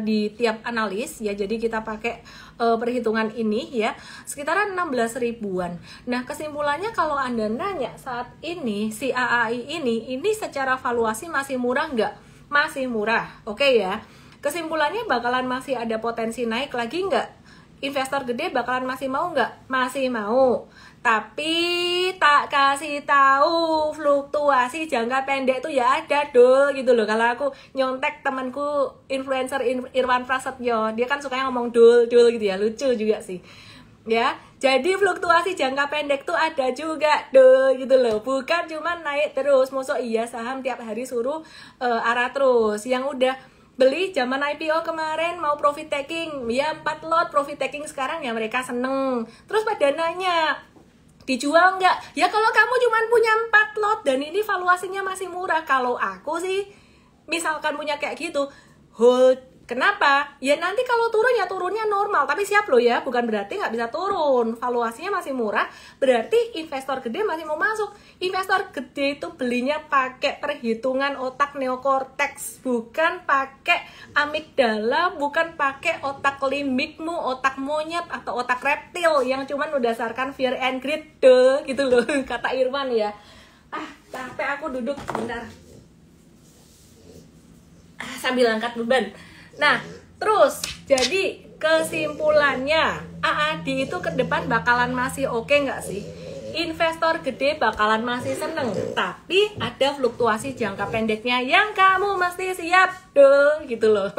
di tiap analis ya, jadi kita pakai perhitungan ini ya, sekitaran 16 ribuan. Nah kesimpulannya kalau Anda nanya saat ini si AAI ini secara valuasi masih murah nggak? Masih murah, oke ya. Kesimpulannya bakalan masih ada potensi naik lagi nggak? Investor gede bakalan masih mau nggak? Masih mau. Tapi tak kasih tahu fluktuasi jangka pendek tuh ya ada dul gitu loh. Kalau aku nyontek temanku influencer Irwan Prasetyo, dia kan sukanya ngomong dul gitu ya, lucu juga sih. Ya, jadi fluktuasi jangka pendek tuh ada juga dul gitu loh. Bukan cuma naik terus. Mosok iya saham tiap hari suruh arah terus. Yang udah beli zaman IPO kemarin mau profit taking, ya 4 lot profit taking sekarang ya mereka seneng. Terus pada nanya, dijual nggak? Ya kalau kamu cuma punya 4 lot dan ini valuasinya masih murah, kalau aku sih misalkan punya kayak gitu, hold. Kenapa? Ya nanti kalau turun ya turunnya normal, tapi siap loh ya, bukan berarti nggak bisa turun. Valuasinya masih murah, berarti investor gede masih mau masuk. Investor gede itu belinya pakai perhitungan otak neokortex, bukan pakai amigdala, bukan pakai otak limbikmu, otak monyet atau otak reptil yang cuman berdasarkan fear and greed deh, gitu loh kata Irwan ya. Capek aku duduk bentar. Sambil angkat beban. Nah, terus jadi kesimpulannya AAD itu ke depan bakalan masih oke nggak sih? Investor gede bakalan masih seneng, tapi ada fluktuasi jangka pendeknya yang kamu mesti siap dong gitu loh.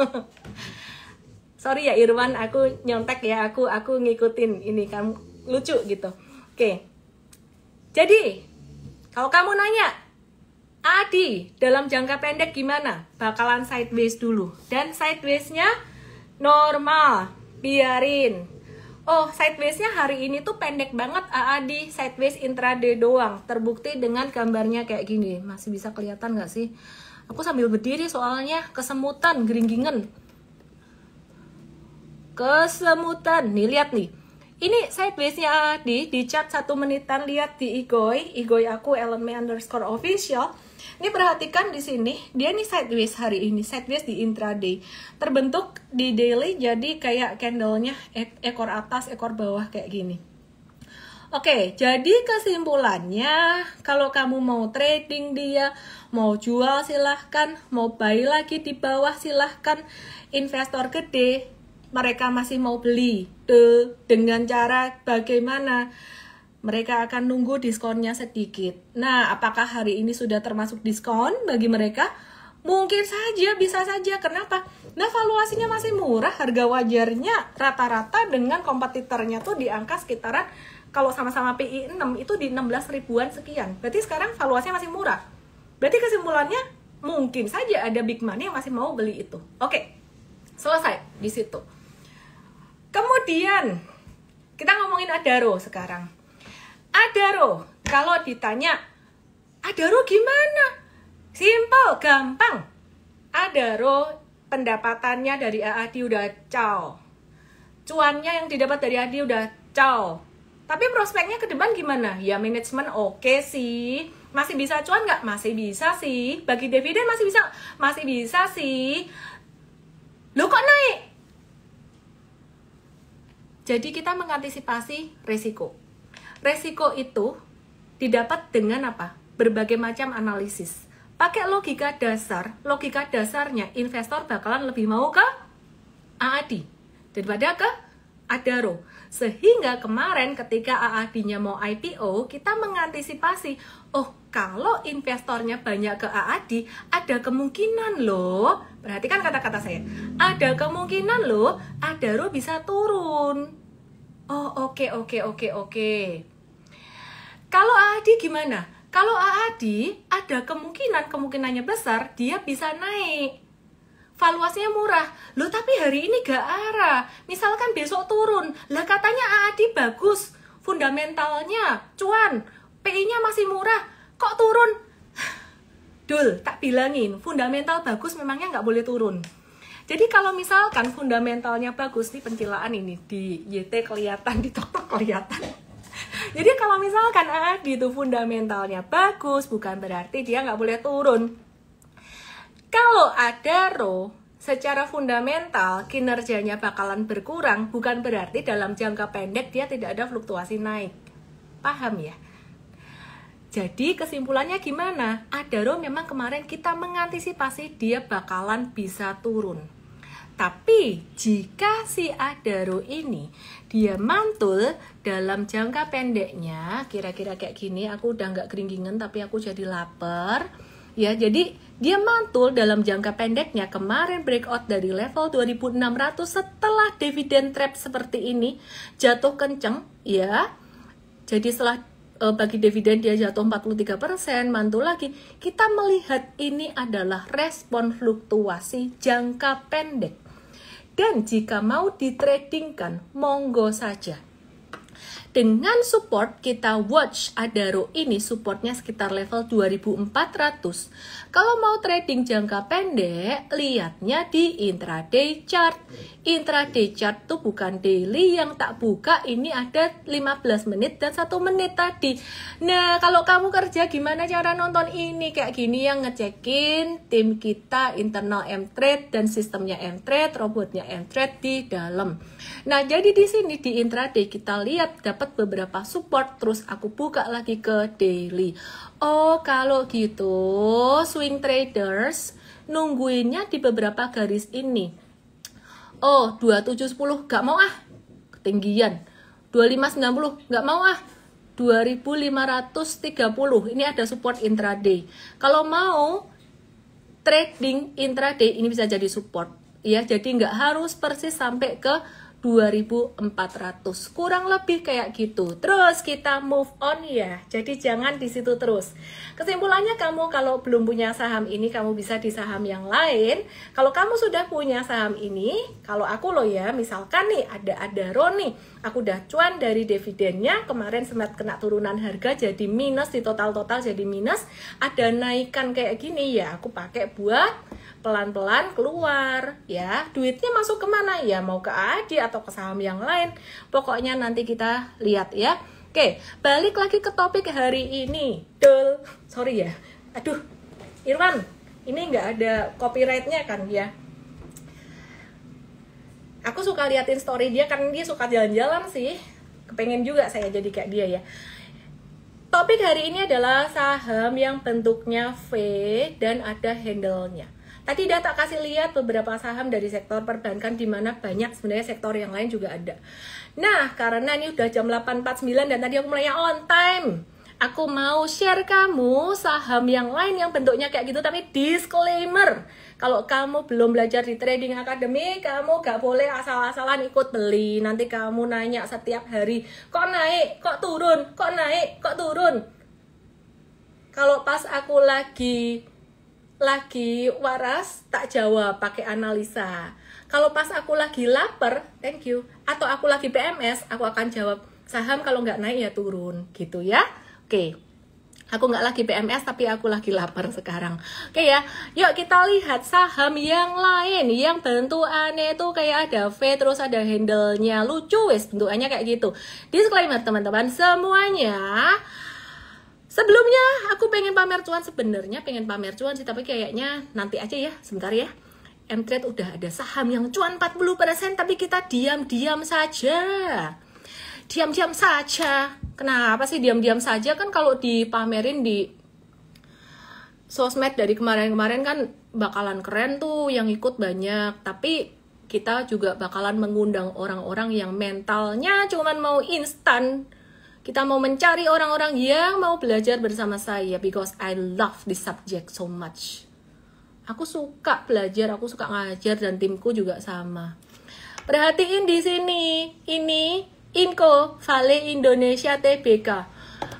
Sorry ya Irwan, aku nyontek ya, aku ngikutin ini, kamu lucu gitu. Oke. Jadi kalau kamu nanya Adi, dalam jangka pendek gimana? Bakalan sideways dulu. Dan sideways-nya normal. biarin. Oh, sideways-nya hari ini tuh pendek banget AAD, sideways intraday doang. Terbukti dengan gambarnya kayak gini. Masih bisa kelihatan nggak sih? Aku sambil berdiri soalnya kesemutan, geringgingan. Kesemutan. Nih, lihat nih. Ini sideways-nya AAD di chart 1 menitan, lihat di Igoy aku @ellenmei_official. Ini perhatikan di sini, dia nih sideways hari ini, sideways di intraday. Terbentuk di daily jadi kayak candlenya ekor atas, ekor bawah kayak gini. Oke, jadi kesimpulannya kalau kamu mau trading dia, mau jual silahkan, mau buy lagi di bawah silahkan. Investor gede, mereka masih mau beli. Dengan cara bagaimana? Mereka akan nunggu diskonnya sedikit. Nah, apakah hari ini sudah termasuk diskon bagi mereka? Mungkin saja, bisa saja. Kenapa? Nah, valuasinya masih murah. Harga wajarnya rata-rata dengan kompetitornya tuh di angka sekitaran, kalau sama-sama PI 6 itu di 16 ribuan sekian. Berarti sekarang valuasinya masih murah. Berarti kesimpulannya mungkin saja ada big money yang masih mau beli itu. Oke, selesai di situ. Kemudian kita ngomongin Adaro sekarang. Adaro, kalau ditanya Adaro gimana? Simple, gampang. Adaro pendapatannya dari AAD udah caw. Cuannya yang didapat dari AAD udah caw. Tapi prospeknya ke depan gimana? Ya manajemen oke sih. Masih bisa cuan nggak? Masih bisa sih. Bagi dividen masih bisa? Masih bisa sih. Loh kok naik? Jadi kita mengantisipasi resiko. Resiko itu didapat dengan apa? Berbagai macam analisis. Pakai logika dasar, logika dasarnya investor bakalan lebih mau ke AAD daripada ke Adaro. Sehingga kemarin ketika AAD-nya mau IPO, kita mengantisipasi, oh kalau investornya banyak ke AAD, ada kemungkinan loh, perhatikan kata-kata saya, ada kemungkinan loh Adaro bisa turun. Oh oke. Kalau AAD gimana? Kalau AAD ada kemungkinannya besar dia bisa naik. Valuasinya murah. Loh tapi hari ini gak arah. Misalkan besok turun. Lah katanya AAD bagus. Fundamentalnya cuan. PI-nya masih murah. Kok turun? Dul, tak bilangin. Fundamental bagus memangnya gak boleh turun. Jadi kalau misalkan fundamentalnya bagus, nih pencilaan ini di YT kelihatan, di TokTok kelihatan. Jadi kalau misalkan AAD itu fundamentalnya bagus, bukan berarti dia nggak boleh turun. Kalau Adaro secara fundamental kinerjanya bakalan berkurang, bukan berarti dalam jangka pendek dia tidak ada fluktuasi naik. Paham ya? Jadi kesimpulannya gimana? Adaro memang kemarin kita mengantisipasi dia bakalan bisa turun. Tapi jika si Adaro ini dia mantul dalam jangka pendeknya, kira-kira kayak gini, aku udah nggak keringgingan tapi aku jadi lapar. Ya, jadi dia mantul dalam jangka pendeknya, kemarin breakout dari level 2600 setelah dividen trap seperti ini jatuh kenceng ya. Jadi setelah bagi dividen dia jatuh 43%, mantul lagi. Kita melihat ini adalah respon fluktuasi jangka pendek. Dan jika mau ditradingkan, monggo saja. Dengan support, kita watch Adaro ini supportnya sekitar level 2400. Kalau mau trading jangka pendek, lihatnya di intraday chart. Intraday chart tuh bukan daily yang tak buka, ini ada 15 menit dan 1 menit tadi. Nah, kalau kamu kerja gimana cara nonton ini? Kayak gini yang ngecekin tim kita internal M-Trade dan sistemnya M-Trade, robotnya M-Trade di dalam. Nah, jadi di sini di intraday kita lihat dapat beberapa support, terus aku buka lagi ke daily. Oh, kalau gitu swing traders nungguinnya di beberapa garis ini. Oh, 2710 gak mau ah, ketinggian. 2590 gak mau ah, 2530. Ini ada support intraday. Kalau mau trading intraday ini bisa jadi support ya, jadi nggak harus persis sampai ke 2.400, kurang lebih kayak gitu. Terus kita move on ya, jadi jangan di situ terus. Kesimpulannya, kamu kalau belum punya saham ini, kamu bisa di saham yang lain. Kalau kamu sudah punya saham ini, kalau aku loh ya, misalkan nih ada Adaro nih, aku udah cuan dari dividennya, kemarin sempat kena turunan harga jadi minus, di total-total jadi minus, ada naikan kayak gini ya, aku pakai buat pelan-pelan keluar ya. Duitnya masuk kemana ya, mau ke ADI atau ke saham yang lain, pokoknya nanti kita lihat ya. Oke, balik lagi ke topik hari ini. Sorry ya, aduh Irwan, ini nggak ada copyrightnya kan ya. Aku suka liatin story dia, kan dia suka jalan-jalan sih, kepengen juga saya jadi kayak dia ya. Topik hari ini adalah saham yang bentuknya V dan ada handle-nya. Tadi udah tak kasih lihat beberapa saham dari sektor perbankan, di mana banyak sebenarnya sektor yang lain juga ada. Nah, karena ini udah jam 8.49 dan tadi aku mulainya on time, aku mau share kamu saham yang lain yang bentuknya kayak gitu. Tapi disclaimer, kalau kamu belum belajar di Trading Academy, kamu gak boleh asal-asalan ikut beli. Nanti kamu nanya setiap hari, kok naik, kok turun, kok naik, kok turun. Kalau pas aku lagi waras, tak jawab pakai analisa. Kalau pas aku lagi lapar, thank you, atau aku lagi PMS, aku akan jawab saham kalau nggak naik ya turun, gitu ya. Oke, aku nggak lagi PMS tapi aku lagi lapar sekarang. Oke ya, yuk kita lihat saham yang lain yang bentukannya itu kayak ada V terus ada handle-nya, lucu wes bentukannya kayak gitu. Disclaimer teman-teman semuanya, sebelumnya aku pengen pamer cuan, sebenarnya pengen pamer cuan sih, tapi kayaknya nanti aja ya, sebentar ya. Mtrade udah ada saham yang cuan 40%, tapi kita diam-diam saja. Diam-diam saja. Kenapa sih diam-diam saja? Kan kalau dipamerin di sosmed dari kemarin-kemarin kan bakalan keren tuh, yang ikut banyak. Tapi kita juga bakalan mengundang orang-orang yang mentalnya cuman mau instan. Kita mau mencari orang-orang yang mau belajar bersama saya, because I love this subject so much. Aku suka belajar, aku suka ngajar, dan timku juga sama. Perhatiin di sini, ini Inco Vale Indonesia Tbk.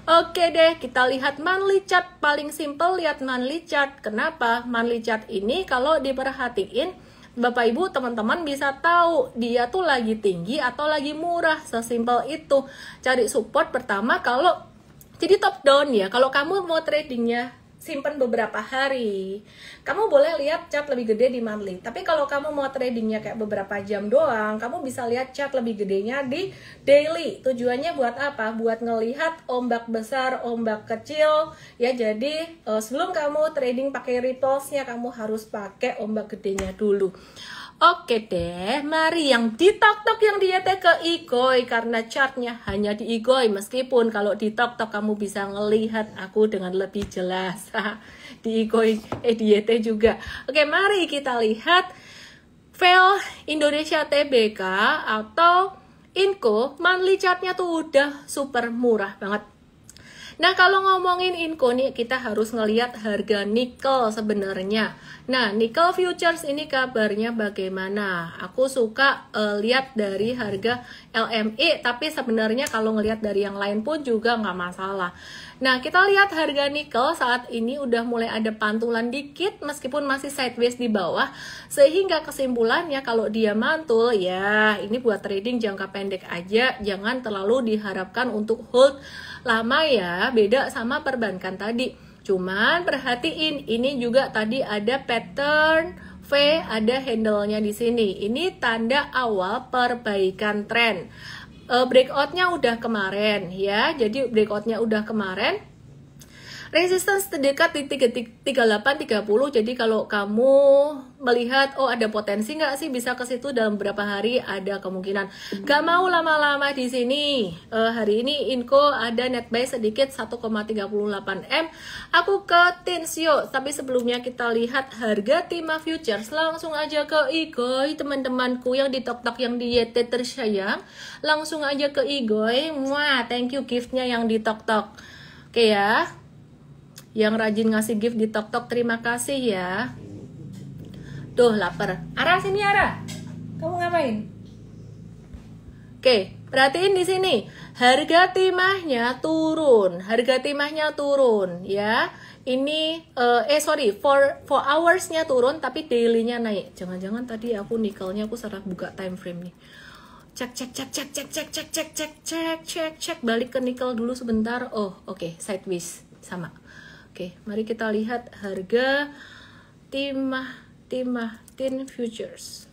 Oke deh, kita lihat monthly chart. Paling simple lihat monthly chart. Kenapa? Monthly chart ini kalau diperhatiin, Bapak Ibu teman-teman bisa tahu dia tuh lagi tinggi atau lagi murah, sesimpel itu. Cari support pertama kalau jadi top down ya. Kalau kamu mau tradingnya simpan beberapa hari, kamu boleh lihat chart lebih gede di monthly. Tapi kalau kamu mau tradingnya kayak beberapa jam doang, kamu bisa lihat chart lebih gedenya di daily. Tujuannya buat apa? Buat ngelihat ombak besar, ombak kecil ya. Jadi sebelum kamu trading pakai ripples-nya, kamu harus pakai ombak gedenya dulu. Oke deh, mari yang di TokTok yang di YT ke Igoi, karena chartnya hanya di Igoi. Meskipun kalau di TokTok kamu bisa ngelihat aku dengan lebih jelas di Igoi, di YT juga. Oke, mari kita lihat Vale Indonesia Tbk atau Inco. Monthly chartnya tuh udah super murah banget. Nah, kalau ngomongin Inco nih, kita harus ngelihat harga nikel sebenarnya. Nah, nikel futures ini kabarnya bagaimana? Aku suka lihat dari harga LME, tapi sebenarnya kalau ngelihat dari yang lain pun juga nggak masalah. Nah, kita lihat harga nikel saat ini udah mulai ada pantulan dikit, meskipun masih sideways di bawah. Sehingga kesimpulannya kalau dia mantul, ya ini buat trading jangka pendek aja, jangan terlalu diharapkan untuk hold lama ya, beda sama perbankan tadi. Cuman perhatiin, ini juga tadi ada pattern V, ada handle-nya di sini. Ini tanda awal perbaikan tren. Breakout-nya udah kemarin ya, jadi breakout-nya udah kemarin. Resistance terdekat di 3830. Jadi kalau kamu melihat oh ada potensi nggak sih bisa ke situ dalam beberapa hari, ada kemungkinan. Gak mau lama-lama di sini. Hari ini Inco ada net buy sedikit 1,38 M. Aku ke Tinsio, tapi sebelumnya kita lihat harga Tima Futures. Langsung aja ke Igoi teman-temanku yang di TokTok yang di YT tersayang. Langsung aja ke Igoi. Wah, thank you giftnya yang di TokTok. Oke ya. Yang rajin ngasih gift di TokTok, terima kasih ya. Duh, lapar. Ara, sini Ara. Kamu ngapain? Oke, perhatiin di sini harga timahnya turun, ya. Ini for hoursnya turun tapi dailynya naik. Jangan-jangan tadi aku nikelnya aku salah buka time frame nih. Cek balik ke nikel dulu sebentar. Oh, oke, sideways sama. Oke, mari kita lihat harga tin futures.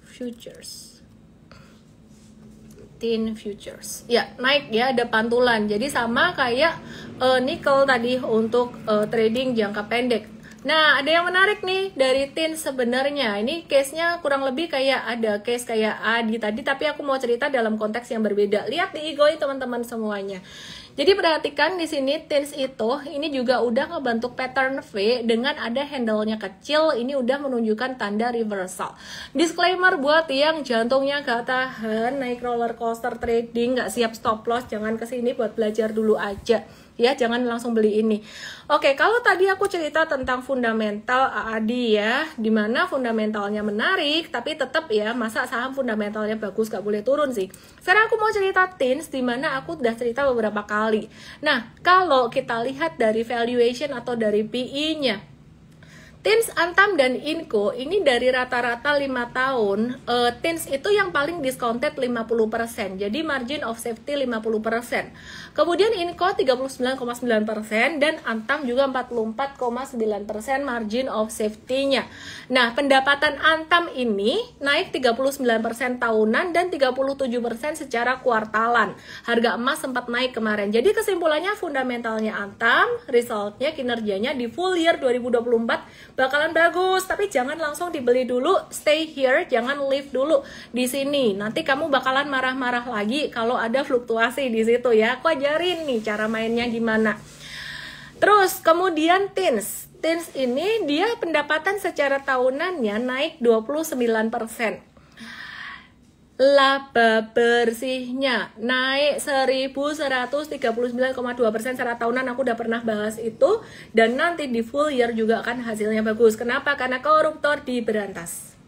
Ya, naik ya, ada pantulan. Jadi sama kayak nikel tadi untuk trading jangka pendek. Nah, ada yang menarik nih dari tin sebenarnya. Ini case-nya kurang lebih kayak ada case kayak Adi tadi, tapi aku mau cerita dalam konteks yang berbeda. Lihat di Igoi teman-teman semuanya. Jadi perhatikan di sini tins itu ini juga udah ngebentuk pattern V dengan ada handle-nya kecil. Ini udah menunjukkan tanda reversal. Disclaimer buat yang jantungnya gak tahan naik roller coaster trading, gak siap stop loss, jangan kesini buat belajar dulu aja. Ya, jangan langsung beli ini. Oke, kalau tadi aku cerita tentang fundamental AAD ya, dimana fundamentalnya menarik, tapi tetap ya, masa saham fundamentalnya bagus gak boleh turun sih. Sekarang aku mau cerita tins, dimana aku udah cerita beberapa kali. Nah, kalau kita lihat dari valuation atau dari PE-nya, Tins, Antam, dan Inco ini dari rata-rata 5 tahun, Tins itu yang paling discounted 50%, jadi margin of safety 50%. Kemudian Inco 39,9% dan Antam juga 44,9% margin of safety-nya. Nah, pendapatan Antam ini naik 39% tahunan dan 37% secara kuartalan. Harga emas sempat naik kemarin. Jadi kesimpulannya fundamentalnya Antam, resultnya kinerjanya di full year 2024 bakalan bagus, tapi jangan langsung dibeli dulu, stay here, jangan leave dulu di sini. Nanti kamu bakalan marah-marah lagi kalau ada fluktuasi di situ ya. Aku ajarin nih cara mainnya gimana. Terus kemudian Tins ini dia pendapatan secara tahunannya naik 29%. Laba bersihnya naik 1139,2% secara tahunan, aku udah pernah bahas itu, dan nanti di full year juga akan hasilnya bagus. Kenapa? Karena koruptor diberantas.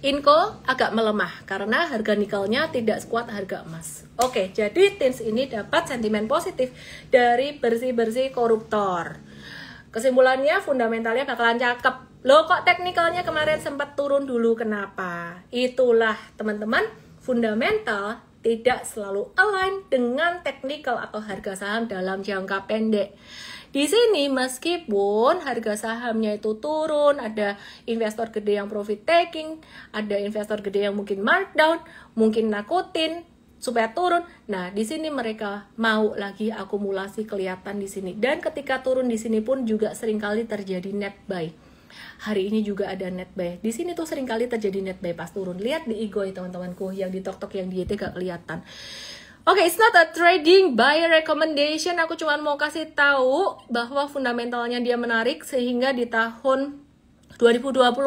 Inco agak melemah karena harga nikelnya tidak sekuat harga emas. Oke, jadi Tins ini dapat sentimen positif dari bersih-bersih koruptor. Kesimpulannya fundamentalnya bakalan cakep. Loh, kok teknikalnya kemarin sempat turun dulu, kenapa? Itulah teman-teman, fundamental tidak selalu align dengan teknikal atau harga saham dalam jangka pendek. Di sini meskipun harga sahamnya itu turun, ada investor gede yang profit taking, ada investor gede yang mungkin markdown, mungkin nakutin supaya turun. Nah, di sini mereka mau lagi akumulasi kelihatan di sini. Dan ketika turun di sini pun juga seringkali terjadi net buy. Hari ini juga ada net buy. Di sini tuh seringkali terjadi net buy pas turun. Lihat di Igoi teman-temanku yang di TokTok yang di YT gak kelihatan. Oke, it's not a trading buy recommendation. Aku cuma mau kasih tahu bahwa fundamentalnya dia menarik sehingga di tahun 2025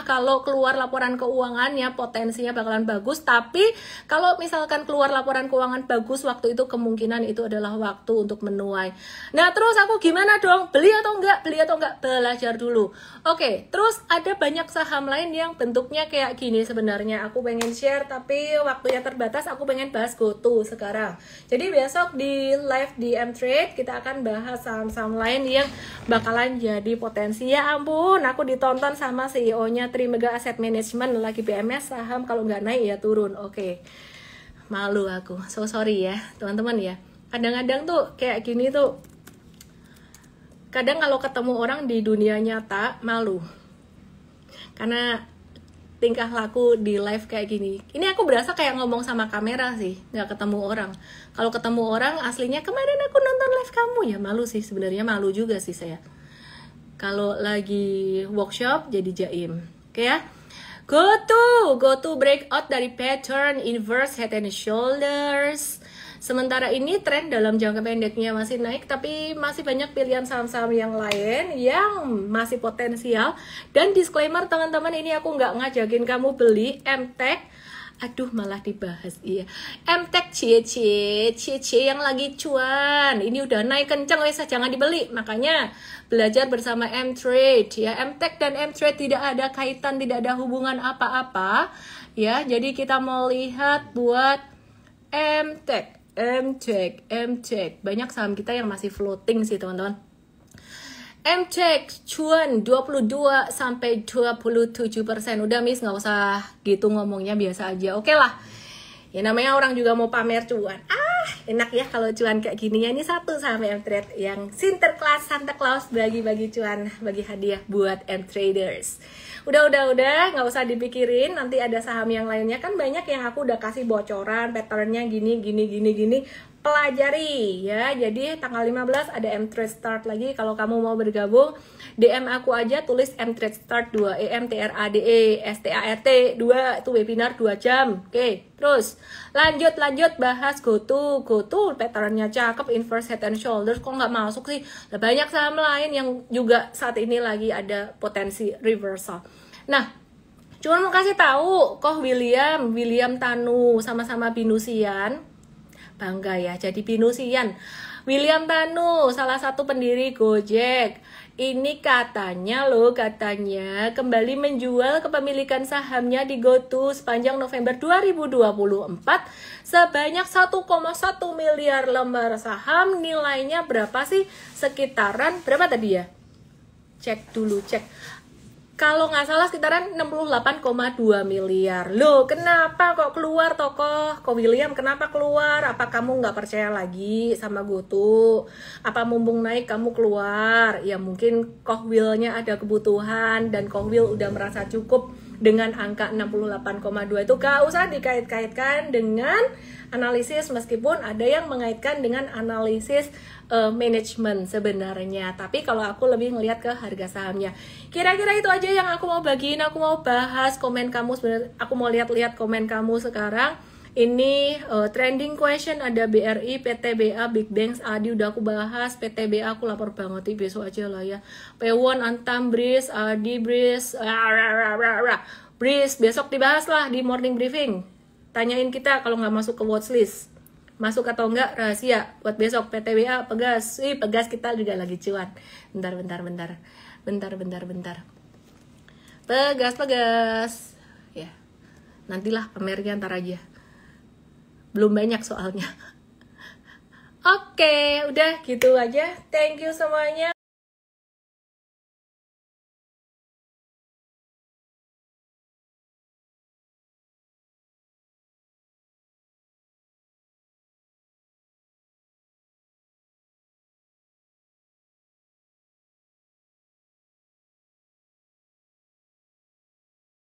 kalau keluar laporan keuangannya potensinya bakalan bagus, tapi kalau misalkan keluar laporan keuangan bagus waktu itu kemungkinan itu adalah waktu untuk menuai. Nah, terus aku gimana dong? Beli atau enggak? Belajar dulu. Oke, terus ada banyak saham lain yang bentuknya kayak gini sebenarnya. Aku pengen share tapi waktunya terbatas, aku pengen bahas GoTo sekarang. Jadi besok di live di M-Trade kita akan bahas saham-saham lain yang bakalan jadi potensi. Ya ampun, aku ditonton sama CEO-nya Trimega Asset Management lagi BMS saham kalau nggak naik ya turun. Oke. Malu aku. So sorry ya, teman-teman ya. Kadang-kadang tuh kayak gini tuh. Kadang kalau ketemu orang di dunia nyata malu. Karena tingkah laku di live kayak gini. Ini aku berasa kayak ngomong sama kamera sih, nggak ketemu orang. Kalau ketemu orang aslinya kemarin aku nonton live kamu ya malu sih, sebenarnya malu juga sih saya. Kalau lagi workshop jadi jaim. Oke ya. GoTo breakout dari pattern inverse head and shoulders. Sementara ini tren dalam jangka pendeknya masih naik, tapi masih banyak pilihan saham-saham yang lain yang masih potensial. Dan disclaimer teman-teman, ini aku nggak ngajakin kamu beli MTech. Aduh, malah dibahas, iya. MTech CC yang lagi cuan. Ini udah naik kenceng, wes jangan dibeli. Makanya belajar bersama M-Trade ya. MTech dan M-Trade tidak ada kaitan, tidak ada hubungan apa-apa ya. Jadi kita mau lihat buat MTech. Banyak saham kita yang masih floating sih teman-teman. MTech cuan 22 sampai 27%. Udah Miss, nggak usah gitu ngomongnya, biasa aja. Oke lah. Ya namanya orang juga mau pamer cuan. Enak ya kalau cuan kayak gini ya. Ini satu saham M-Trade yang Sinterklas Santa Claus bagi-bagi cuan, bagi hadiah buat M-Traders. Udah, nggak usah dipikirin. Nanti ada saham yang lainnya, kan banyak yang aku udah kasih bocoran, patternnya gini. Pelajari ya. Jadi tanggal 15 ada M-Trade Start lagi. Kalau kamu mau bergabung, DM aku aja, tulis M-Trade Start 2, EMTRADE START 2, itu webinar 2 jam. Oke, terus lanjut bahas GoTo, patternnya cakep, inverse head and shoulders, kok nggak masuk sih? Banyak saham lain yang juga saat ini lagi ada potensi reversal. Nah, cuma mau kasih tahu, Koh William Tanu sama-sama Binusian. Bangga ya jadi Binusian. William Tanu, salah satu pendiri Gojek. Ini katanya kembali menjual kepemilikan sahamnya di GoTo sepanjang November 2024 sebanyak 1,1 miliar lembar saham. Nilainya berapa sih? Sekitaran berapa tadi ya? Cek dulu. Kalau nggak salah sekitaran 68,2 miliar. Loh, kenapa kok keluar tokoh Koh William? Kenapa keluar? Apa kamu nggak percaya lagi sama GoTo? Apa mumpung naik kamu keluar? Ya mungkin Koh Will-nya ada kebutuhan dan Koh Will udah merasa cukup dengan angka 68,2 itu. Gak usah dikait-kaitkan dengan analisis, meskipun ada yang mengaitkan dengan analisis manajemen sebenarnya. Tapi kalau aku lebih ngelihat ke harga sahamnya. Kira-kira itu aja yang aku mau bagiin. Aku mau bahas komen kamu sebenarnya. Aku mau lihat-lihat komen kamu sekarang. Ini trending question, ada BRI, PTBA, Big Banks, Adi udah aku bahas. PTBA aku lapar banget, besok aja lah ya. P1, Antam, Breeze, Adi, Breeze, besok dibahas lah di morning briefing. Tanyain kita kalau nggak masuk ke watchlist. Masuk atau enggak rahasia buat besok. PTBA, Pegas. Pegas kita juga lagi cuan. Bentar. Pegas. Ya. Nantilah pamernya ntar aja. Belum banyak soalnya. Oke, udah gitu aja. Thank you semuanya.